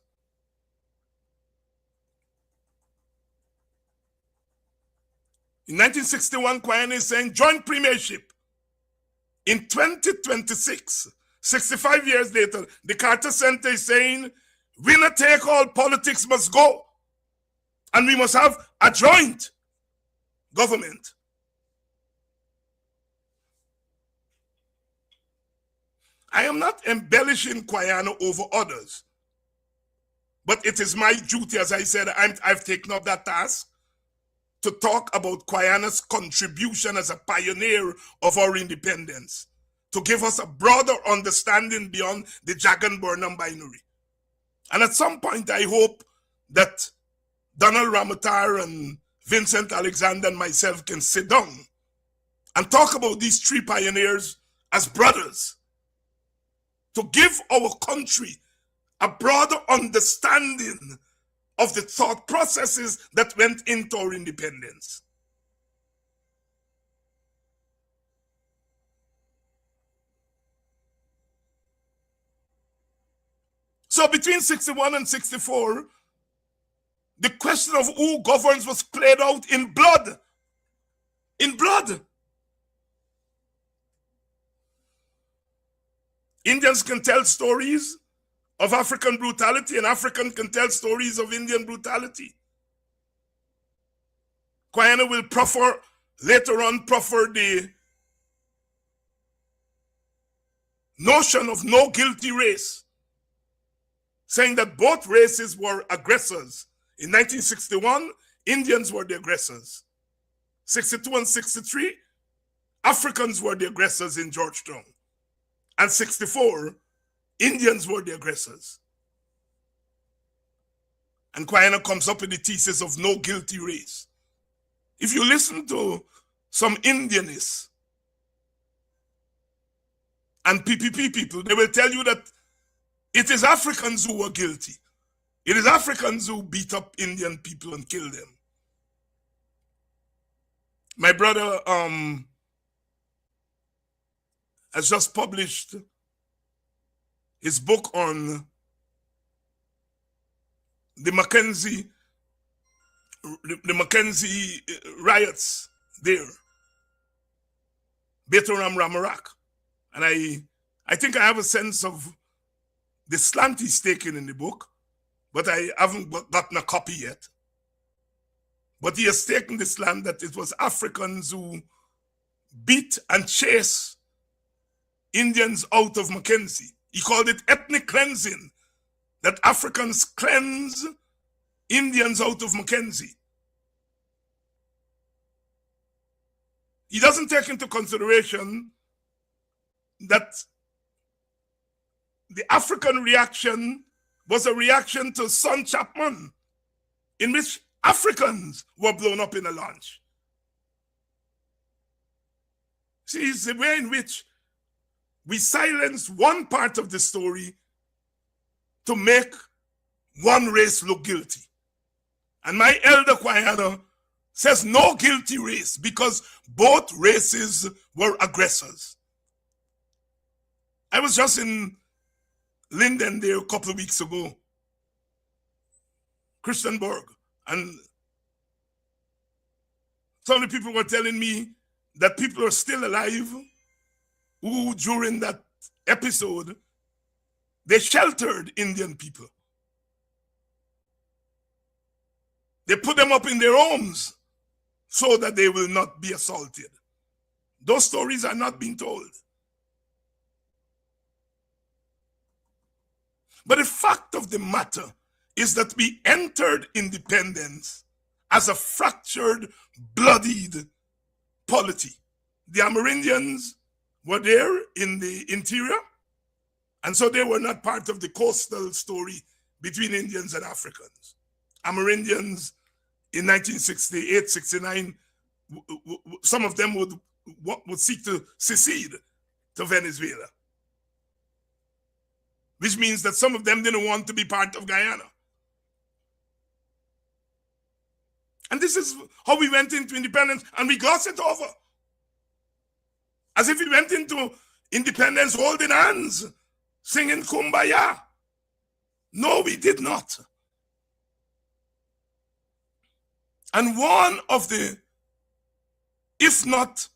In 1961, Quayana is saying joint premiership. In 2026, 65 years later, the Carter Center is saying winner take all politics must go. And we must have a joint government. I am not embellishing Quayana over others, but it is my duty, as I said, I've taken up that task to talk about Quayana's contribution as a pioneer of our independence, to give us a broader understanding beyond the Jagan-Burnham binary. And at some point, I hope that Donald Ramatar and Vincent Alexander and myself can sit down and talk about these three pioneers as brothers to give our country a broader understanding of the thought processes that went into our independence. So between 61 and 64, the question of who governs was played out in blood. In blood. Indians can tell stories of African brutality, and African can tell stories of Indian brutality. Guyana will later on proffer the notion of no guilty race, saying that both races were aggressors. In 1961, Indians were the aggressors. 62 and 63, Africans were the aggressors in Georgetown. And 64, Indians were the aggressors. And Guyana comes up with the thesis of no guilty race. If you listen to some Indianists and PPP people, they will tell you that it is Africans who were guilty. It is Africans who beat up Indian people and killed them. My brother has just published his book on the Mackenzie riots there, Betoram Ramarak. And I think I have a sense of the slant he's taken in the book, but I haven't gotten a copy yet. But he has taken the slant that it was Africans who beat and chased Indians out of Mackenzie. He called it ethnic cleansing, that Africans cleanse Indians out of Mackenzie. He doesn't take into consideration that the African reaction was a reaction to Son Chapman, in which Africans were blown up in a launch. See, it's the way in which we silence one part of the story to make one race look guilty. And my elder Guyana says no guilty race because both races were aggressors. I was just in Linden there a couple of weeks ago, Christiansburg, and some of the people were telling me that people are still alive who, during that episode, they sheltered Indian people. They put them up in their homes so that they will not be assaulted. Those stories are not being told. But the fact of the matter is that we entered independence as a fractured, bloodied polity. The Amerindians were there in the interior, and so they were not part of the coastal story between Indians and Africans. Amerindians in 1968, 69, some of them would seek to secede to Venezuela, which means that some of them didn't want to be part of Guyana. And this is how we went into independence, and we gloss it over. As if we went into independence holding hands, singing Kumbaya. No, we did not. And one of the, if not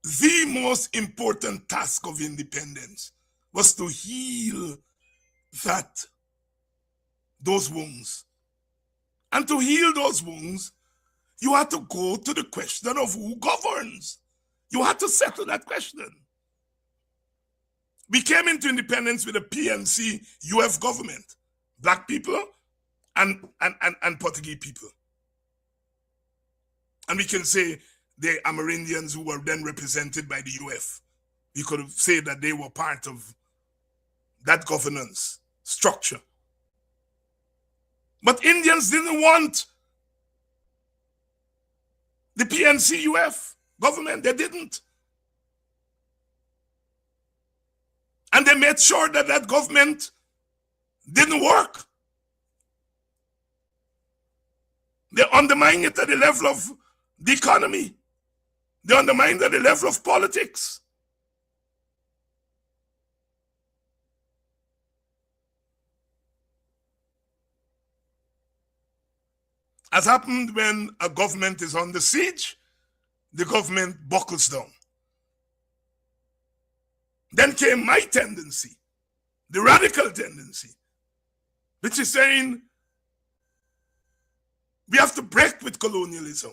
the most important task of independence was to heal those wounds. And to heal those wounds, you had to go to the question of who governs. You had to settle that question. We came into independence with a PNC UF government, black people and Portuguese people. And we can say the Amerindians who were then represented by the UF. We could have said that they were part of that governance structure. But Indians didn't want the PNCUF government. They didn't. And they made sure that that government didn't work. They undermined it at the level of the economy. They undermined it at the level of politics. As happened when a government is under siege, the government buckles down. Then came my tendency, the radical tendency, which is saying we have to break with colonialism.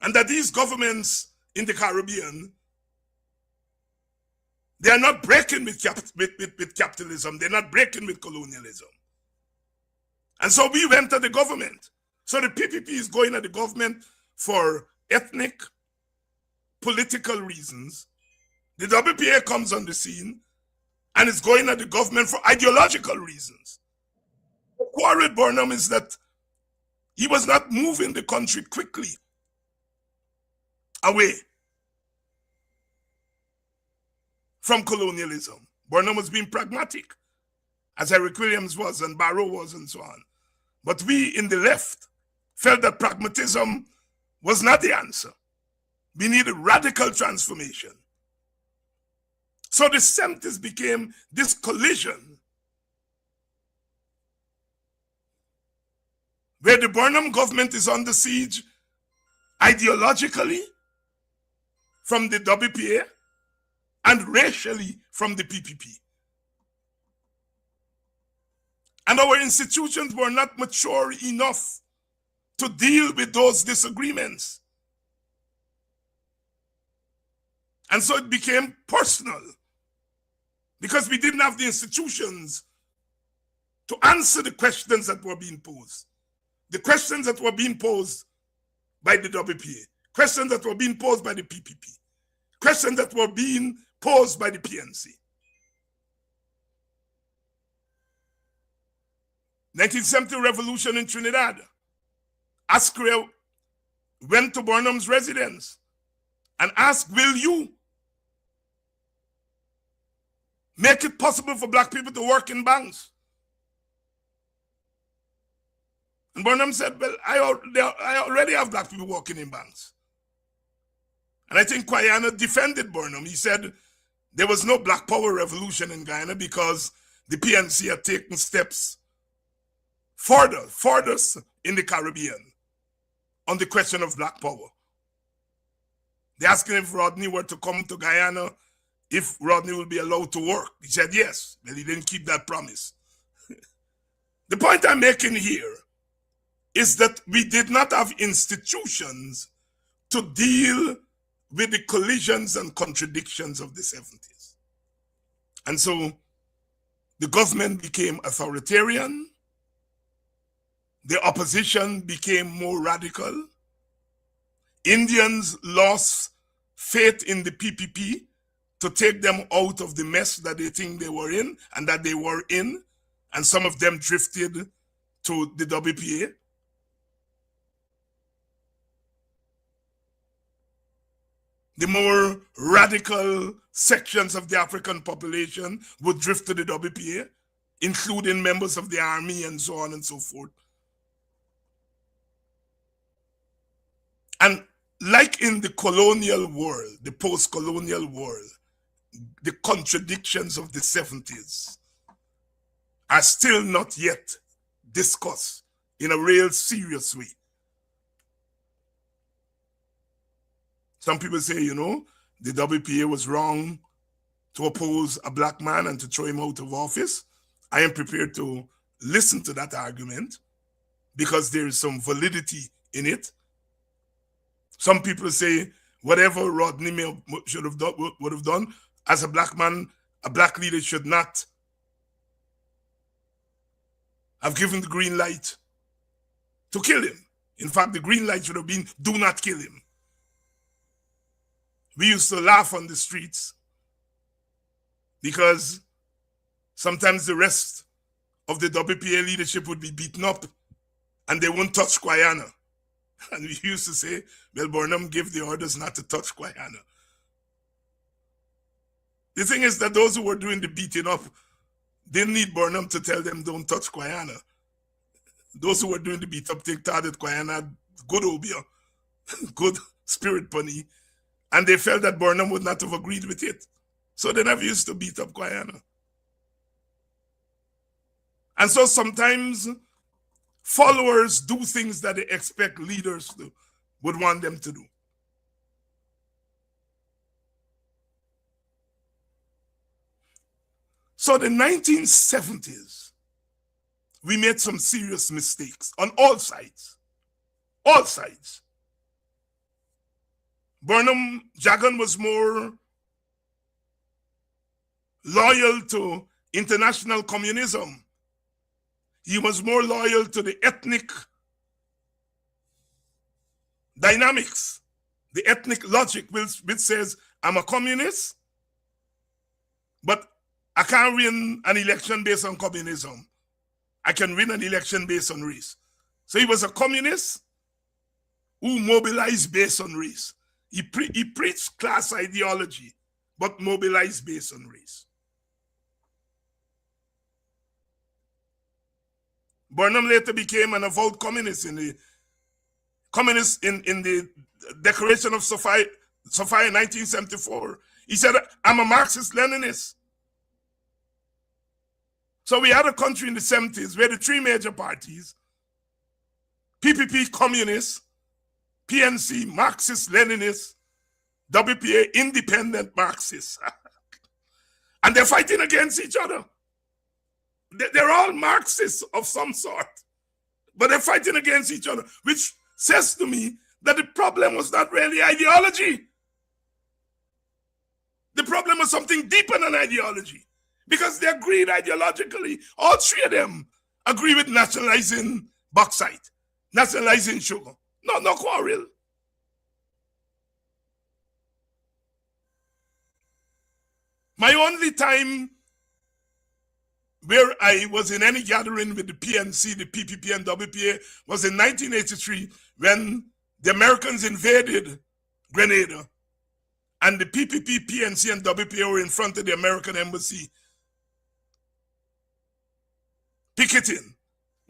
And that these governments in the Caribbean, they are not breaking with capitalism, they're not breaking with colonialism. And so we went to the government. So the PPP is going at the government for ethnic, political reasons. The WPA comes on the scene and is going at the government for ideological reasons. The quarrel with Burnham is that he was not moving the country quickly away from colonialism. Burnham was being pragmatic, as Eric Williams was and Barrow was and so on. But we in the left felt that pragmatism was not the answer. We needed radical transformation. So the 70s became this collision where the Burnham government is under siege ideologically from the WPA and racially from the PPP. And our institutions were not mature enough to deal with those disagreements. And so it became personal because we didn't have the institutions to answer the questions that were being posed. The questions that were being posed by the WPA, questions that were being posed by the PPP, questions that were being posed by the PNC. 1970 revolution in Trinidad. Askew went to Burnham's residence and asked, will you make it possible for black people to work in banks? And Burnham said, well, I already have black people working in banks. And I think Guyana defended Burnham. He said there was no black power revolution in Guyana because the PNC had taken steps further in the Caribbean on the question of black power. They asked him if Rodney were to come to Guyana, if Rodney would be allowed to work. He said yes, but he didn't keep that promise. The point I'm making here is that we did not have institutions to deal with the collisions and contradictions of the 70s. And so the government became authoritarian, the opposition became more radical, Indians lost faith in the PPP to take them out of the mess that they think they were in and that they were in, and some of them drifted to the WPA. The more radical sections of the African population would drift to the WPA, including members of the army and so on and so forth. And like in the colonial world, the post-colonial world, the contradictions of the 70s are still not yet discussed in a real serious way. Some people say, you know, the WPA was wrong to oppose a black man and to throw him out of office. I am prepared to listen to that argument because there is some validity in it. Some people say whatever Rodney would have done, as a black man, a black leader should not have given the green light to kill him. In fact, the green light should have been, do not kill him. We used to laugh on the streets because sometimes the rest of the WPA leadership would be beaten up and they wouldn't touch Guyana. And we used to say, well, Burnham gave the orders not to touch Guyana. The thing is that those who were doing the beating up didn't need Burnham to tell them don't touch Guyana. Those who were doing the beat up thought that Guyana had good obia, good spirit punny, and they felt that Burnham would not have agreed with it. So they never used to beat up Guyana. And so sometimes followers do things that they expect leaders would want them to do. So the 1970s, we made some serious mistakes on all sides. All sides. Burnham Jagan was more loyal to international communism. He was more loyal to the ethnic dynamics, the ethnic logic, which says, I'm a communist, but I can't win an election based on communism. I can win an election based on race. So he was a communist who mobilized based on race. He preached class ideology, but mobilized based on race. Burnham later became an avowed communist in the Declaration of Sofia in 1974. He said, I'm a Marxist-Leninist. So we had a country in the 70s where the three major parties, PPP, communists, PNC, Marxist-Leninists, WPA, independent Marxists. And they're fighting against each other. They're all Marxists of some sort, but they're fighting against each other, which says to me that the problem was not really ideology. The problem was something deeper than ideology, because they agreed ideologically. All three of them agree with nationalizing bauxite, nationalizing sugar. No quarrel. My only time where I was in any gathering with the PNC, the PPP, and WPA was in 1983 when the Americans invaded Grenada and the PPP, PNC, and WPA were in front of the American embassy picketing.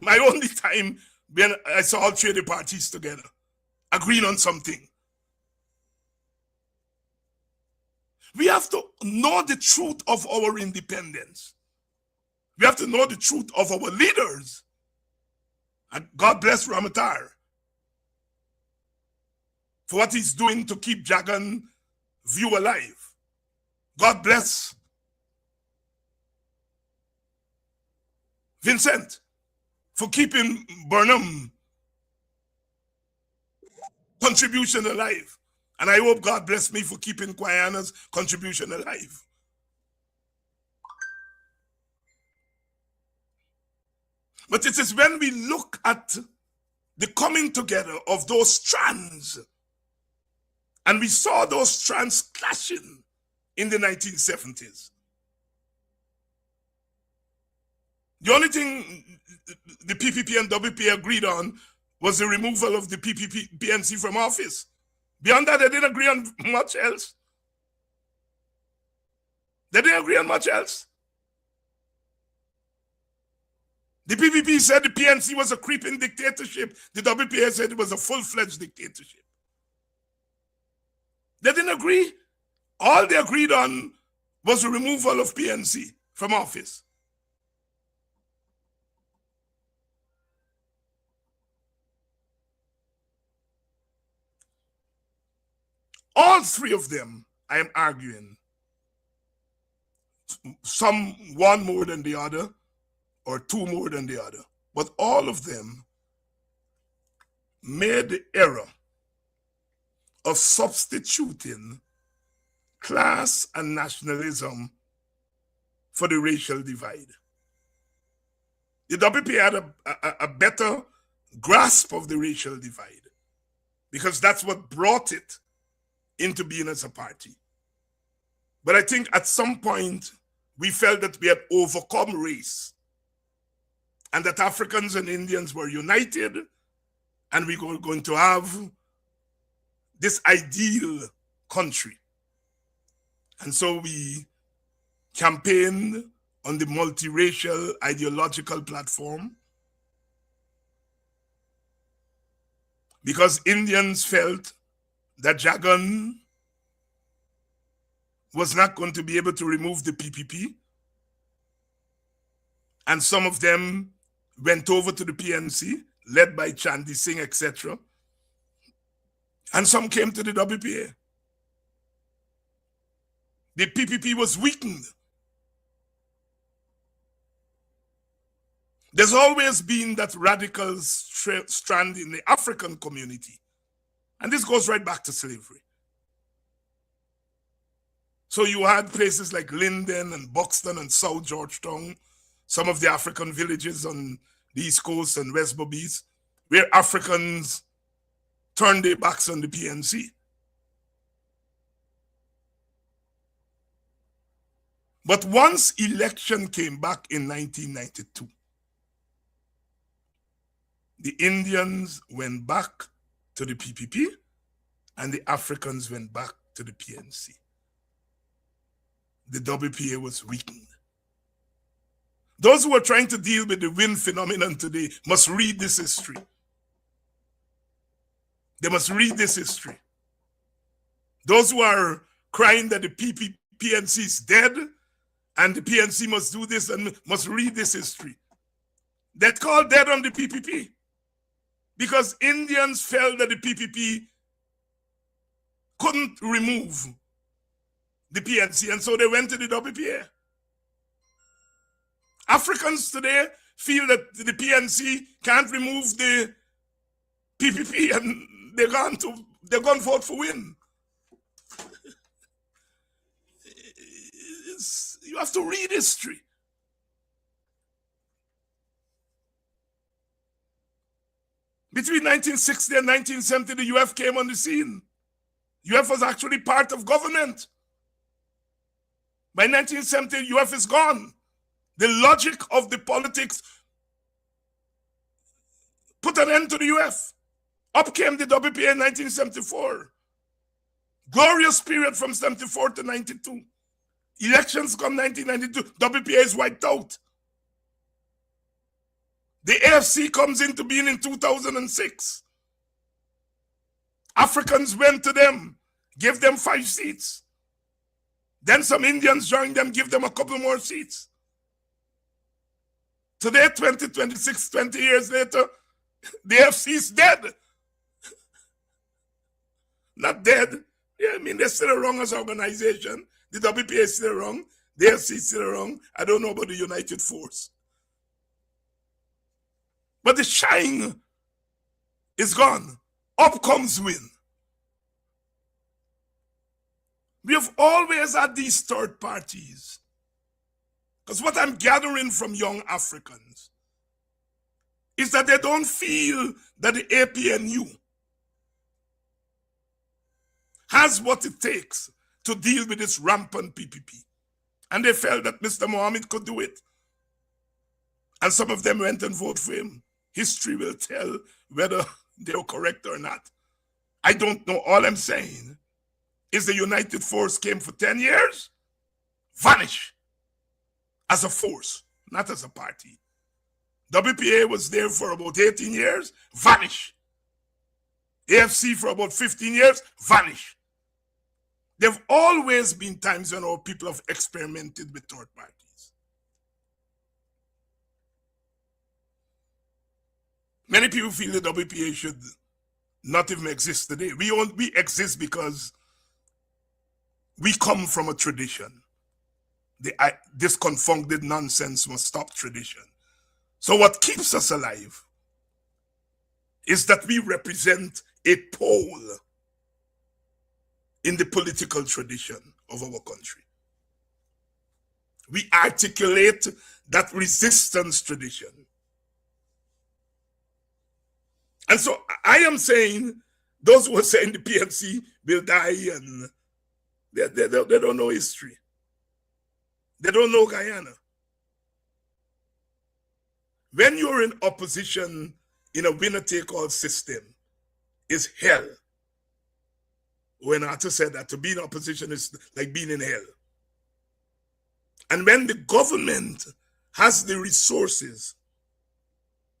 My only time when I saw all three of the parties together, agreeing on something. We have to know the truth of our independence. We have to know the truth of our leaders. And God bless Ramatar for what he's doing to keep Jagan view alive. God bless Vincent for keeping Burnham contribution alive. And I hope God bless me for keeping Guyana's contribution alive. But it is when we look at the coming together of those strands, and we saw those strands clashing in the 1970s. The only thing the PPP and WPA agreed on was the removal of the PPP PNC from office. Beyond that, they didn't agree on much else. They didn't agree on much else. The PPP said the PNC was a creeping dictatorship. The WPA said it was a full-fledged dictatorship. They didn't agree. All they agreed on was the removal of PNC from office. All three of them, I am arguing, some one more than the other, or two more than the other, but all of them made the error of substituting class and nationalism for the racial divide. The WP had a better grasp of the racial divide because that's what brought it into being as a party. But I think at some point we felt that we had overcome race and that Africans and Indians were united, and we were going to have this ideal country. And so we campaigned on the multiracial ideological platform, because Indians felt that Jagan was not going to be able to remove the PPP, and some of them went over to the PNC, led by Chandy Singh, etc. And some came to the WPA. The PPP was weakened. There's always been that radical strand in the African community. And this goes right back to slavery. So you had places like Linden and Buxton and South Georgetown, some of the African villages on the East Coast and West Bobbies, where Africans turned their backs on the PNC. But once election came back in 1992, the Indians went back to the PPP and the Africans went back to the PNC. The WPA was weakened. Those who are trying to deal with the wind phenomenon today must read this history. They must read this history. Those who are crying that the PNC is dead and the PNC must do this and must read this history. They're called dead on the PPP because Indians felt that the PPP couldn't remove the PNC, and so they went to the WPA. Africans today feel that the PNC can't remove the PPP, and they're going to vote for win. You have to read history. Between 1960 and 1970, the UF came on the scene. UF was actually part of government. By 1970, UF is gone. The logic of the politics put an end to the UF. Up came the WPA in 1974. Glorious period from 74 to 92. Elections come 1992. WPA is wiped out. The AFC comes into being in 2006. Africans went to them, gave them 5 seats. Then some Indians joined them, give them a couple more seats. Today, 2026, 20 years later, the AFC is dead. Not dead. Yeah, I mean, they're still wrong as an organization. The WPA is still wrong. The AFC is still wrong. I don't know about the United Force. But the shine is gone. Up comes win. We have always had these third parties. Because what I'm gathering from young Africans is that they don't feel that the APNU has what it takes to deal with this rampant PPP. And they felt that Mr. Mohammed could do it. And some of them went and voted for him. History will tell whether they were correct or not. I don't know. All I'm saying is the United Force came for 10 years, vanish as a force, not as a party. WPA was there for about 18 years, vanish. AFC for about 15 years, vanish. There have always been times when our people have experimented with third parties. Many people feel the WPA should not even exist today. We exist because we come from a tradition. This confounded nonsense must stop tradition. So what keeps us alive is that we represent a pole in the political tradition of our country. We articulate that resistance tradition. And so I am saying, those who are saying the PNC will die and they don't know history. They don't know Guyana. when you're in opposition in a winner-take-all system, is hell. When artist said that to be in opposition is like being in hell. And when the government has the resources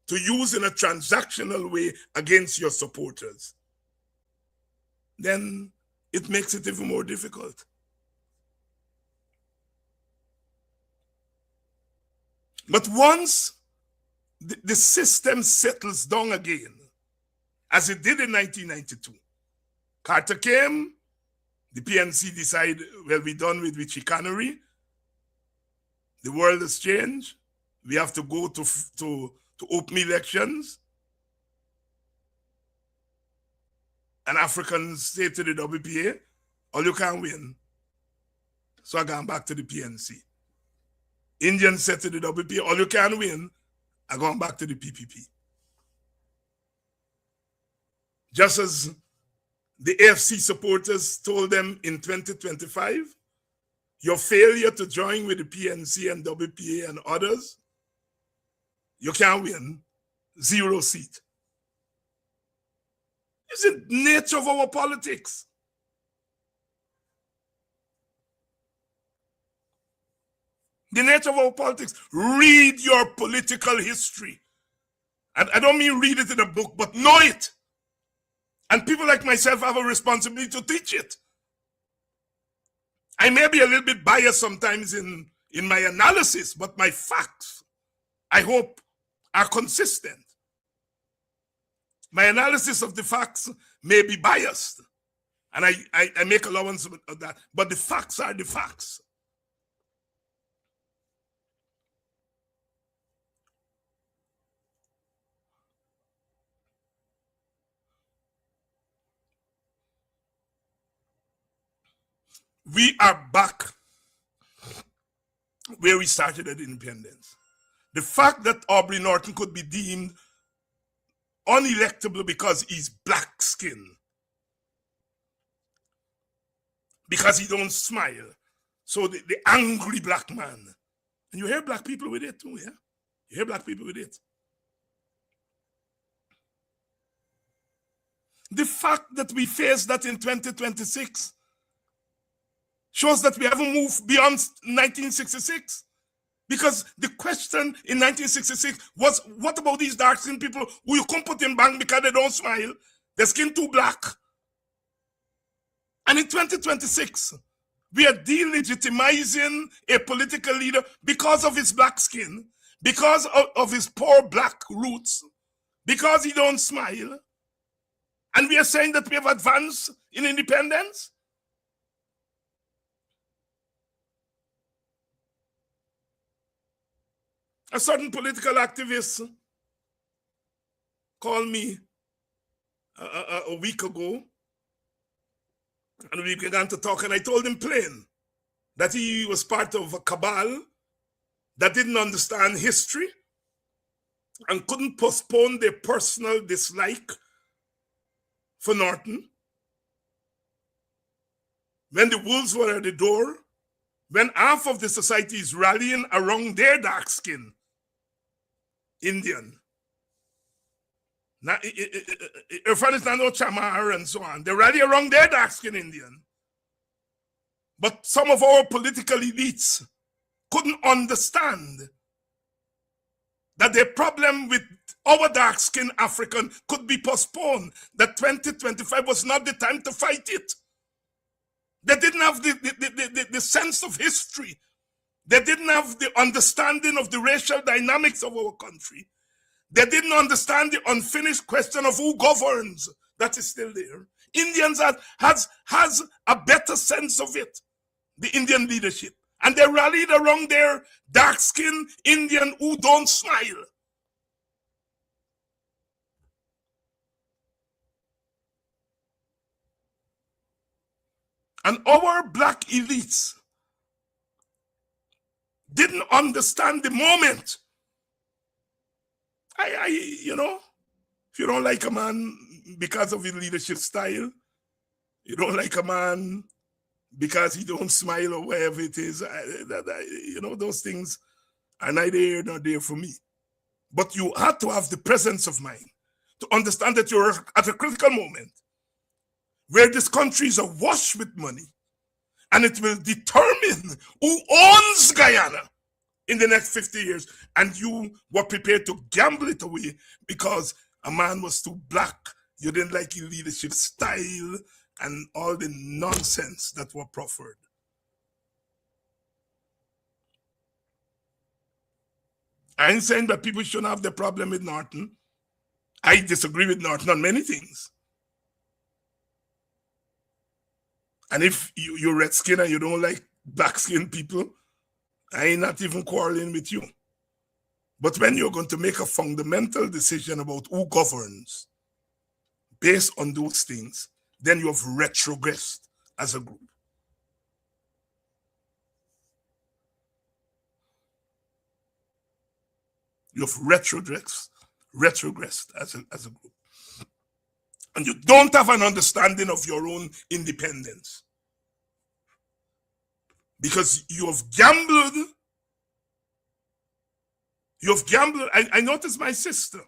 to use in a transactional way against your supporters, then it makes it even more difficult. But once the system settles down again, as it did in 1992, Carter came, the PNC decided, well, we're done with chicanery. The world has changed. We have to go to open elections. And Africans say to the WPA, all you can win. So I gone back to the PNC. Indians said to the WPA, all you can win. I gone back to the PPP. Just as the AFC supporters told them in 2025, your failure to join with the PNC and WPA and others, you can't win. 0 seat. It's the nature of our politics. The nature of our politics. Read your political history. And I don't mean read it in a book, but know it. And people like myself have a responsibility to teach it. I may be a little bit biased sometimes in my analysis, but my facts, I hope, are consistent. My analysis of the facts may be biased, and I make allowance of that, but the facts are the facts. We are back where we started at independence. The fact that Aubrey Norton could be deemed unelectable because he's black skinned, because he don't smile. So the angry black man. And you hear black people with it too, yeah? You hear black people with it. The fact that we face that in 2026 shows that we haven't moved beyond 1966. Because the question in 1966 was, what about these dark-skinned people who you can't put in bank because they don't smile? Their skin too black. And in 2026, we are delegitimizing a political leader because of his black skin, because of his poor black roots, because he don't smile. And we are saying that we have advanced in independence? A certain political activist called me a week ago, and we began to talk, and I told him plain that he was part of a cabal that didn't understand history and couldn't postpone their personal dislike for Norton. When the wolves were at the door, when half of the society is rallying around their dark skin, Indian. Now, Irfan is not no Chamar and so on. They rally around their dark-skinned Indian. But some of our political elites couldn't understand that their problem with our dark-skinned African could be postponed, that 2025 was not the time to fight it. They didn't have the sense of history. They didn't have the understanding of the racial dynamics of our country. They didn't understand the unfinished question of who governs that is still there. Indians has a better sense of it, the Indian leadership. And they rallied around their dark-skinned Indian who don't smile. And our black elites didn't understand the moment. You know, if you don't like a man because of his leadership style, you don't like a man because he don't smile or whatever it is, you know, those things are neither here nor there for me. But you had to have the presence of mind to understand that you're at a critical moment where this country is awash with money, and it will determine who owns Guyana in the next 50 years. And you were prepared to gamble it away because a man was too black, you didn't like his leadership style, and all the nonsense that were proffered. I ain't saying that people shouldn't have the problem with Norton. I disagree with Norton on many things. And if you're red skin and you don't like black skinned people, I ain't not even quarreling with you. But when you're going to make a fundamental decision about who governs based on those things, then you have retrogressed as a group. You have retrogressed as a group. And you don't have an understanding of your own independence. Because you have gambled. I noticed my sister.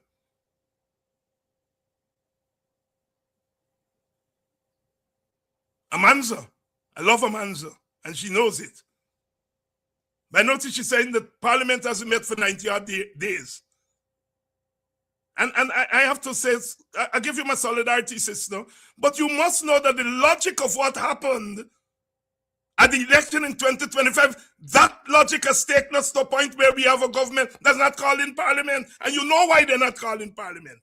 Amanza. I love Amanza. And she knows it. But I noticed she's saying that Parliament hasn't met for 90-odd days. And I have to say, I give you my solidarity, sister, but you must know that the logic of what happened at the election in 2025, that logic has taken us to a point where we have a government that's not calling Parliament. And you know why they're not calling Parliament.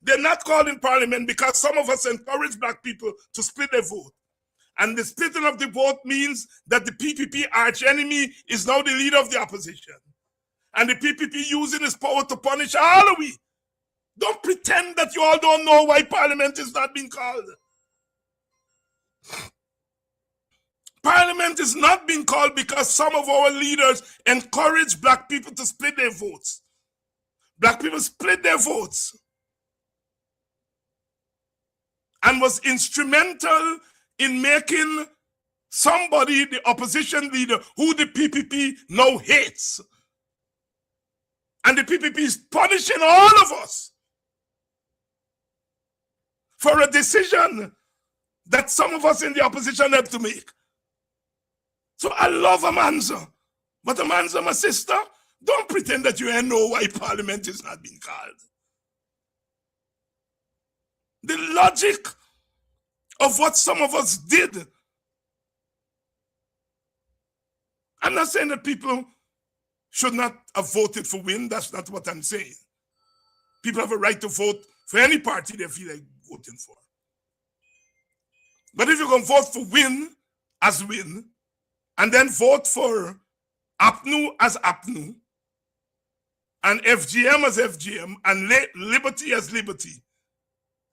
They're not calling Parliament because some of us encourage black people to split their vote. And the splitting of the vote means that the PPP archenemy is now the leader of the opposition. And the PPP using his power to punish all of we. Don't pretend that you all don't know why Parliament is not being called. Parliament is not being called because some of our leaders encourage black people to split their votes. Black people split their votes and was instrumental in making somebody the opposition leader who the PPP now hates. And the PPP is punishing all of us for a decision that some of us in the opposition have to make. So I love Amanza. But Amanza, my sister, don't pretend that you ain't know why Parliament is not being called. The logic of what some of us did. I'm not saying that people should not have voted for Win. That's not what I'm saying. People have a right to vote for any party they feel like voting for. But if you can vote for Win as Win, and then vote for APNU as APNU, and FGM as FGM, and Liberty as Liberty,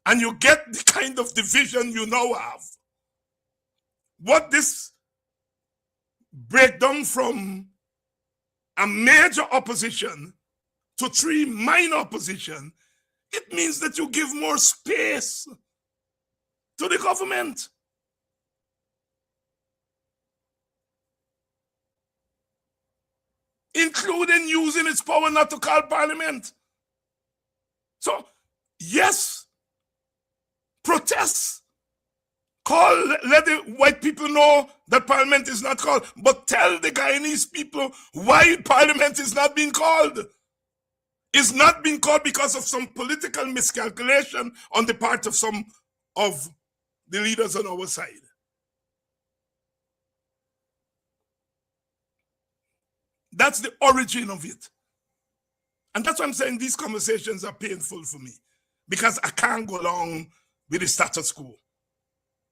and you get the kind of division you now have, what this breakdown from a major opposition to 3 minor opposition, it means that you give more space to the government. Including using its power not to call Parliament. So, yes, protest. Let the white people know that Parliament is not called, but tell the Guyanese people why Parliament is not being called. It's not being called because of some political miscalculation on the part of some of the leaders on our side. That's the origin of it. And that's why I'm saying these conversations are painful for me, because I can't go along with the status quo.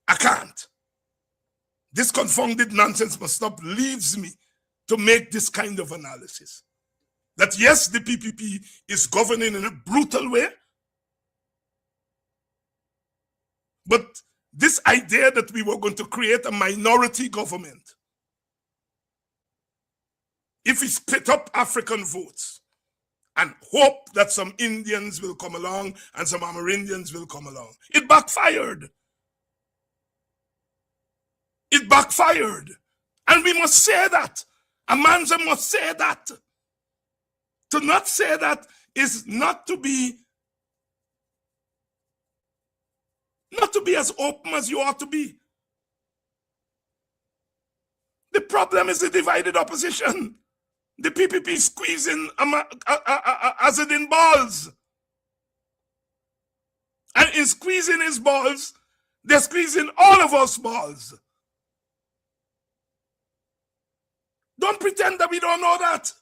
I can't. This confounded nonsense must stop, leaves me to make this kind of analysis. That yes, the PPP is governing in a brutal way, but this idea that we were going to create a minority government, if we split up African votes and hope that some Indians will come along and some Amerindians will come along, it backfired. It backfired. And we must say that. Amanza must say that. To not say that is not to be as open as you ought to be. The problem is the divided opposition. The PPP squeezing as it in balls. And in squeezing his balls, they're squeezing all of us balls. Don't pretend that we don't know that.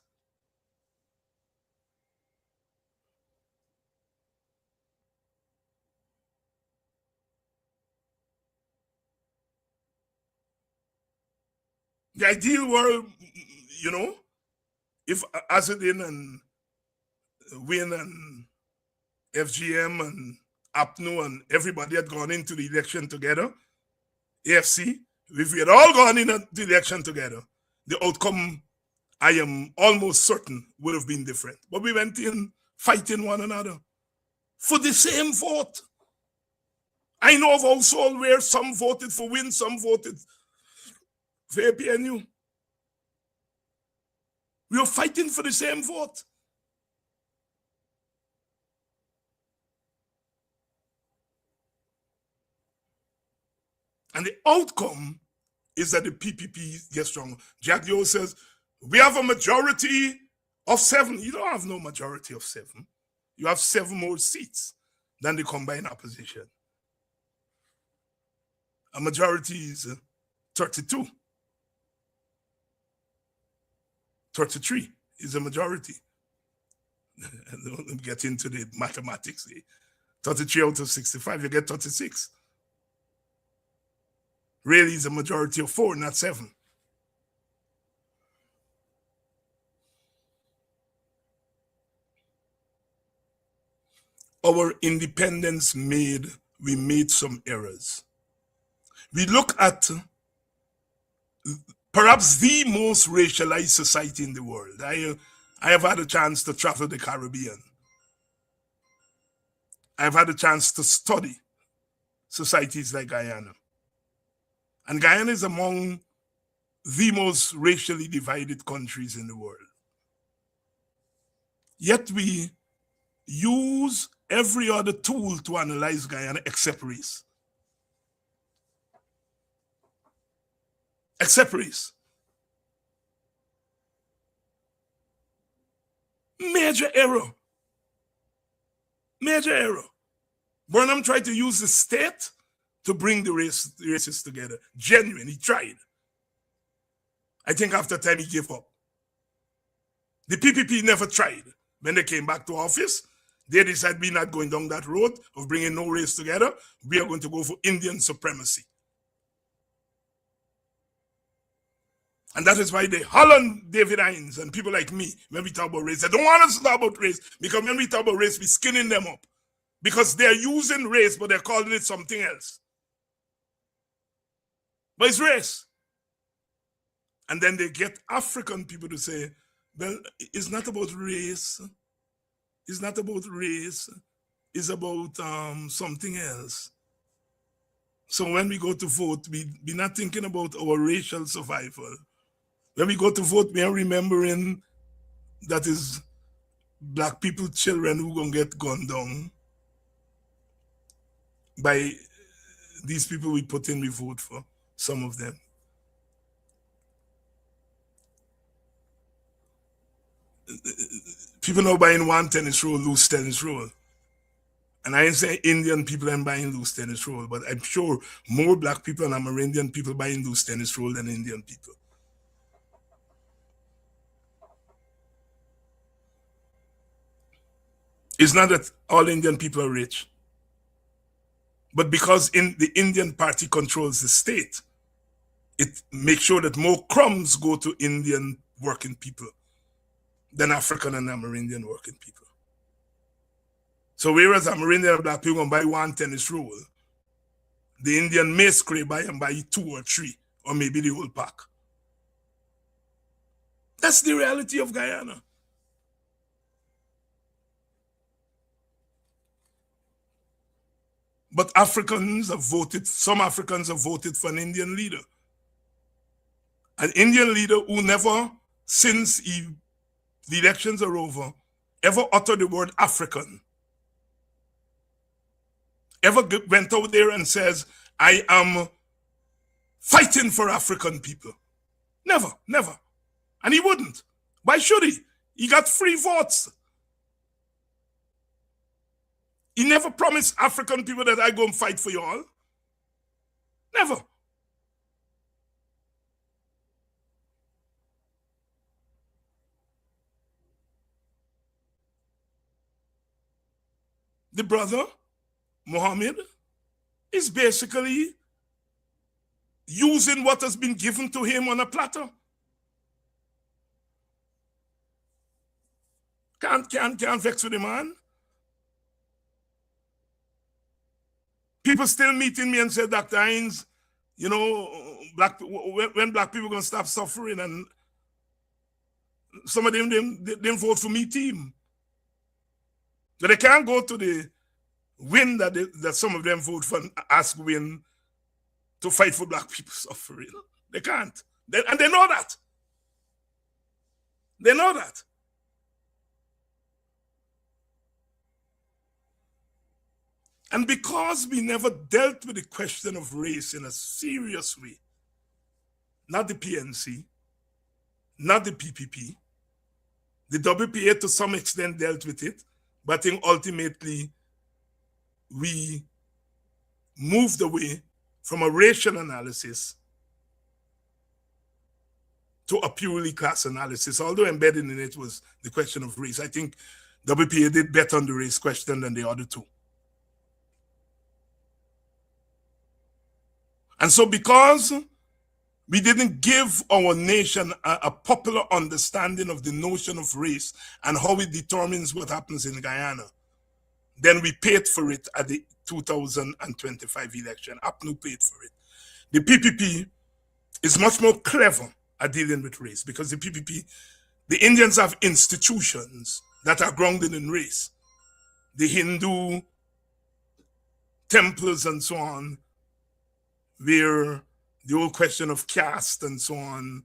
The ideal world, you know, if Azadin and Win and FGM and APNU and everybody had gone into the election together, AFC, if we had all gone into the election together, the outcome, I am almost certain, would have been different. But we went in fighting one another for the same vote. I know of households where some voted for Win, some voted for APNU. We were fighting for the same vote. And the outcome is that the PPP gets stronger. Jack Yo says, we have a majority of 7. You don't have no majority of 7. You have 7 more seats than the combined opposition. A majority is 32. 33 is a majority. Don't get into the mathematics. 33 out of 65, you get 36. Really, it's a majority of 4, not 7. Our independence we made some errors. We look at perhaps the most racialized society in the world. I have had a chance to travel the Caribbean. I've had a chance to study societies like Guyana. And Guyana is among the most racially divided countries in the world. Yet we use every other tool to analyze Guyana except race. Except race. Major error. Major error. Burnham tried to use the state to bring the races together. Genuine, he tried. I think after a time he gave up. The PPP never tried. When they came back to office, they decided we're not going down that road of bringing no race together. We are going to go for Indian supremacy. And that is why they Holland, David Hines, and people like me, when we talk about race, they don't want us to talk about race, because when we talk about race, we're skinning them up. Because they're using race, but they're calling it something else. But it's race. And then they get African people to say, well, it's not about race. It's not about race. It's about something else. So when we go to vote, we're not thinking about our racial survival. When we go to vote, we are remembering that is black people, children who gonna get gunned down by these people we put in, we vote for, some of them. People now buying one tennis roll, loose tennis roll. And I ain't saying Indian people are buying loose tennis roll, but I'm sure more black people and Amerindian people buying loose tennis roll than Indian people. It's not that all Indian people are rich, but because the Indian party controls the state, it makes sure that more crumbs go to Indian working people than African and Amerindian working people. So whereas Amerindian and black people buy one tennis roll, the Indian may scrape by and buy 2 or 3, or maybe the whole pack. That's the reality of Guyana. But Africans have voted, some Africans have voted for an Indian leader. An Indian leader who never, since the elections are over, ever uttered the word African, ever went out there and says, I am fighting for African people. Never, never. And he wouldn't. Why should he? He got free votes. He never promised African people that I go and fight for you all. Never. The brother, Muhammad, is basically using what has been given to him on a platter. Can't vex with the man. People still meeting me and say, Dr. Hines, you know, when black people going to stop suffering, and some of them vote for me team. But they can't go to the win that some of them vote for and ask win to fight for black people suffering. They can't. And they know that. They know that. And because we never dealt with the question of race in a serious way, not the PNC, not the PPP, the WPA to some extent dealt with it, but I think ultimately we moved away from a racial analysis to a purely class analysis, although embedded in it was the question of race. I think WPA did better on the race question than the other two. And so because we didn't give our nation a popular understanding of the notion of race and how it determines what happens in Guyana, then we paid for it at the 2025 election. APNU paid for it. The PPP is much more clever at dealing with race because the PPP, the Indians have institutions that are grounded in race. The Hindu temples and so on, where the whole question of caste and so on,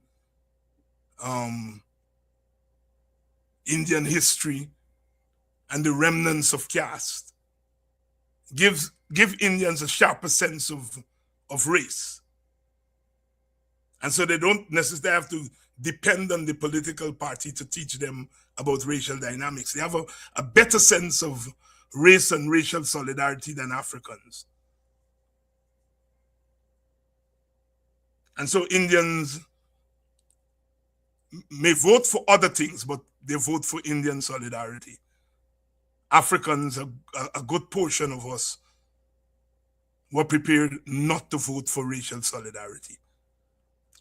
Indian history and the remnants of caste give Indians a sharper sense of race. And so they don't necessarily have to depend on the political party to teach them about racial dynamics. They have a better sense of race and racial solidarity than Africans. And so Indians may vote for other things, but they vote for Indian solidarity. Africans, a good portion of us, were prepared not to vote for racial solidarity.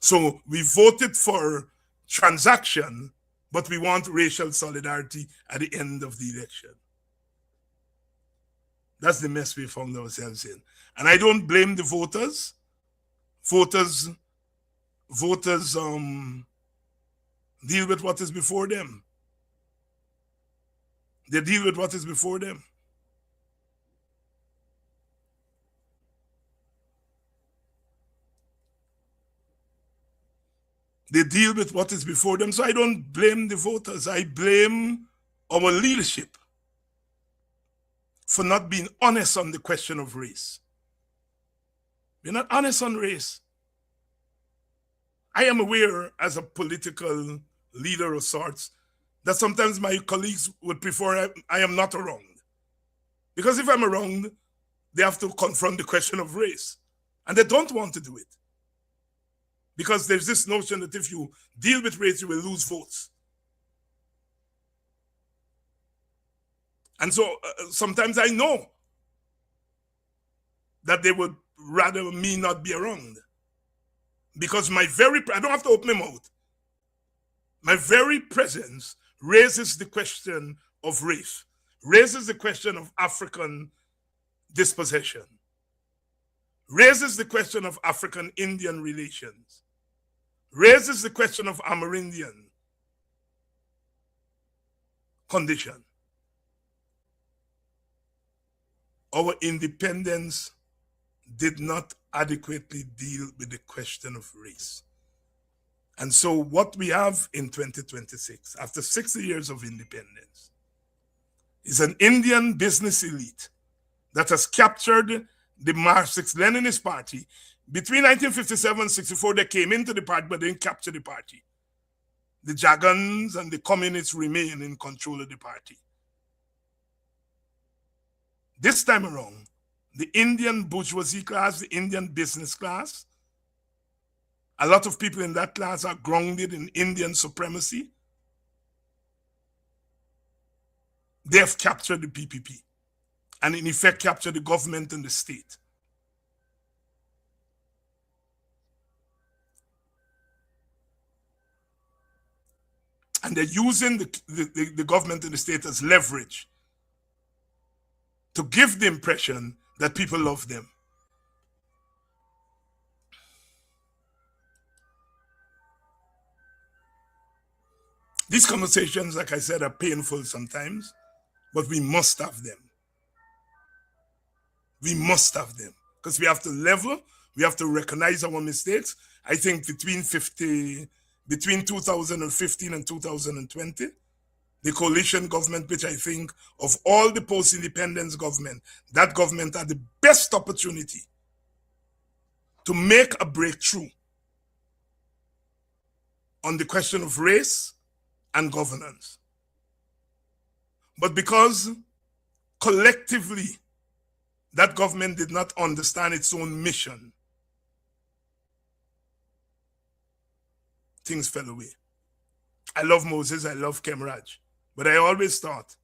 So we voted for transaction, but we want racial solidarity at the end of the election. That's the mess we found ourselves in. And I don't blame the voters. Voters deal with what is before them. They deal with what is before them. They deal with what is before them. So I don't blame the voters. I blame our leadership for not being honest on the question of race. We're not honest on race. I am aware as a political leader of sorts that sometimes my colleagues would prefer I am not around. Because if I'm around, they have to confront the question of race. And they don't want to do it. Because there's this notion that if you deal with race, you will lose votes. And so sometimes I know that they would rather me not be around. Because I don't have to open my mouth. My very presence raises the question of race, raises the question of African dispossession, raises the question of African-Indian relations, raises the question of Amerindian condition. Our independence did not adequately deal with the question of race. And so what we have in 2026, after 60 years of independence, is an Indian business elite that has captured the Marxist-Leninist party. Between 1957 and 64, they came into the party, but they didn't capture the party. The Jagans and the communists remain in control of the party. This time around, the Indian bourgeoisie class, the Indian business class, a lot of people in that class are grounded in Indian supremacy. They have captured the PPP and in effect captured the government and the state. And they're using the government and the state as leverage to give the impression that people love them. These conversations, like I said, are painful sometimes, but we must have them. We must have them because we have to level, we have to recognize our mistakes. I think between 2015 and 2020, the coalition government, which I think of all the post-independence government, that government had the best opportunity to make a breakthrough on the question of race and governance. But because collectively that government did not understand its own mission, things fell away. I love Moses, I love Kemraj, but I always thought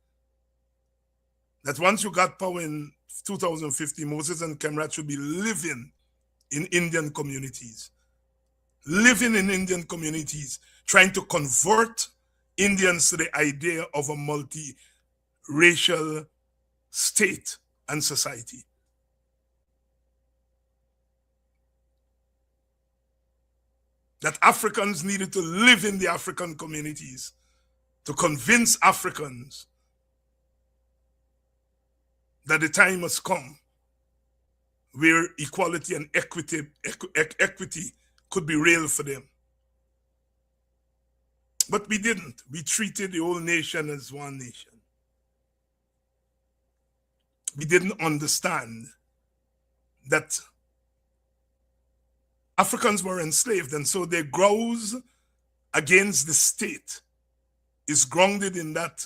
that once you got power in 2015, Moses and Kemraj should be living in Indian communities. Living in Indian communities, trying to convert Indians to the idea of a multi-racial state and society. That Africans needed to live in the African communities to convince Africans that the time has come where equality and equity could be real for them. But we didn't. We treated the whole nation as one nation. We didn't understand that Africans were enslaved, and so their growth against the state is grounded in that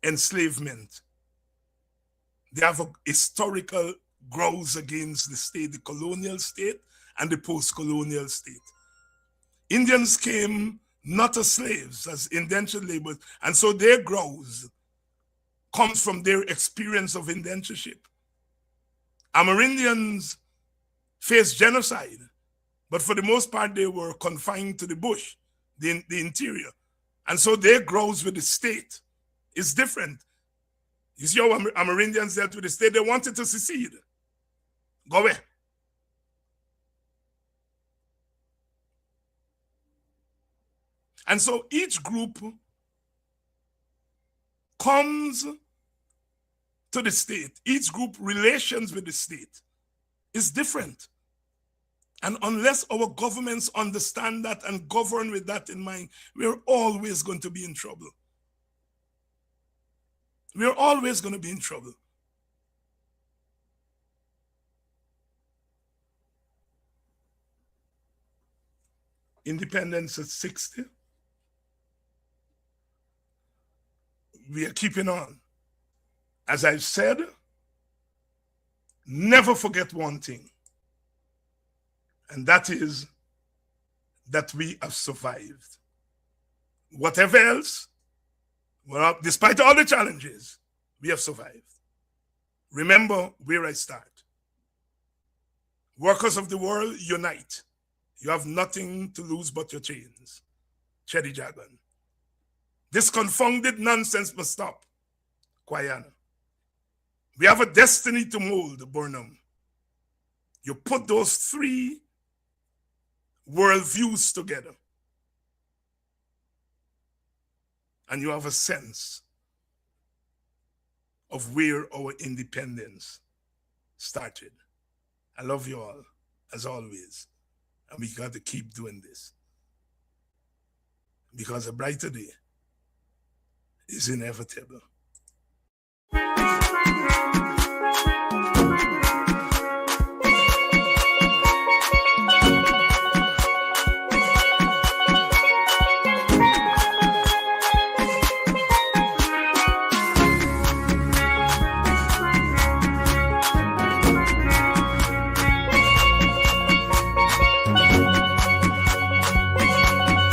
enslavement. They have a historical growth against the state, the colonial state and the post-colonial state. Indians came not as slaves, as indentured laborers, and so their growth comes from their experience of indentureship. Amerindians faced genocide, but for the most part, they were confined to the bush, the interior. And so their growth with the state is different. You see how Amerindians dealt with the state? They wanted to secede. Go away. And so each group comes to the state. Each group relations with the state is different. And unless our governments understand that and govern with that in mind, we're always going to be in trouble. We're always going to be in trouble. Independence at 60. We are keeping on. As I've said, never forget one thing. And that is that we have survived. Whatever else, well, despite all the challenges, we have survived. Remember where I start. Workers of the world, unite. You have nothing to lose but your chains. Chedi Jagan. This confounded nonsense must stop. Kwayana. We have a destiny to mold, Burnham. You put those three worldviews together, and you have a sense of where our independence started. I love you all, as always, and we got to keep doing this because a brighter day is inevitable.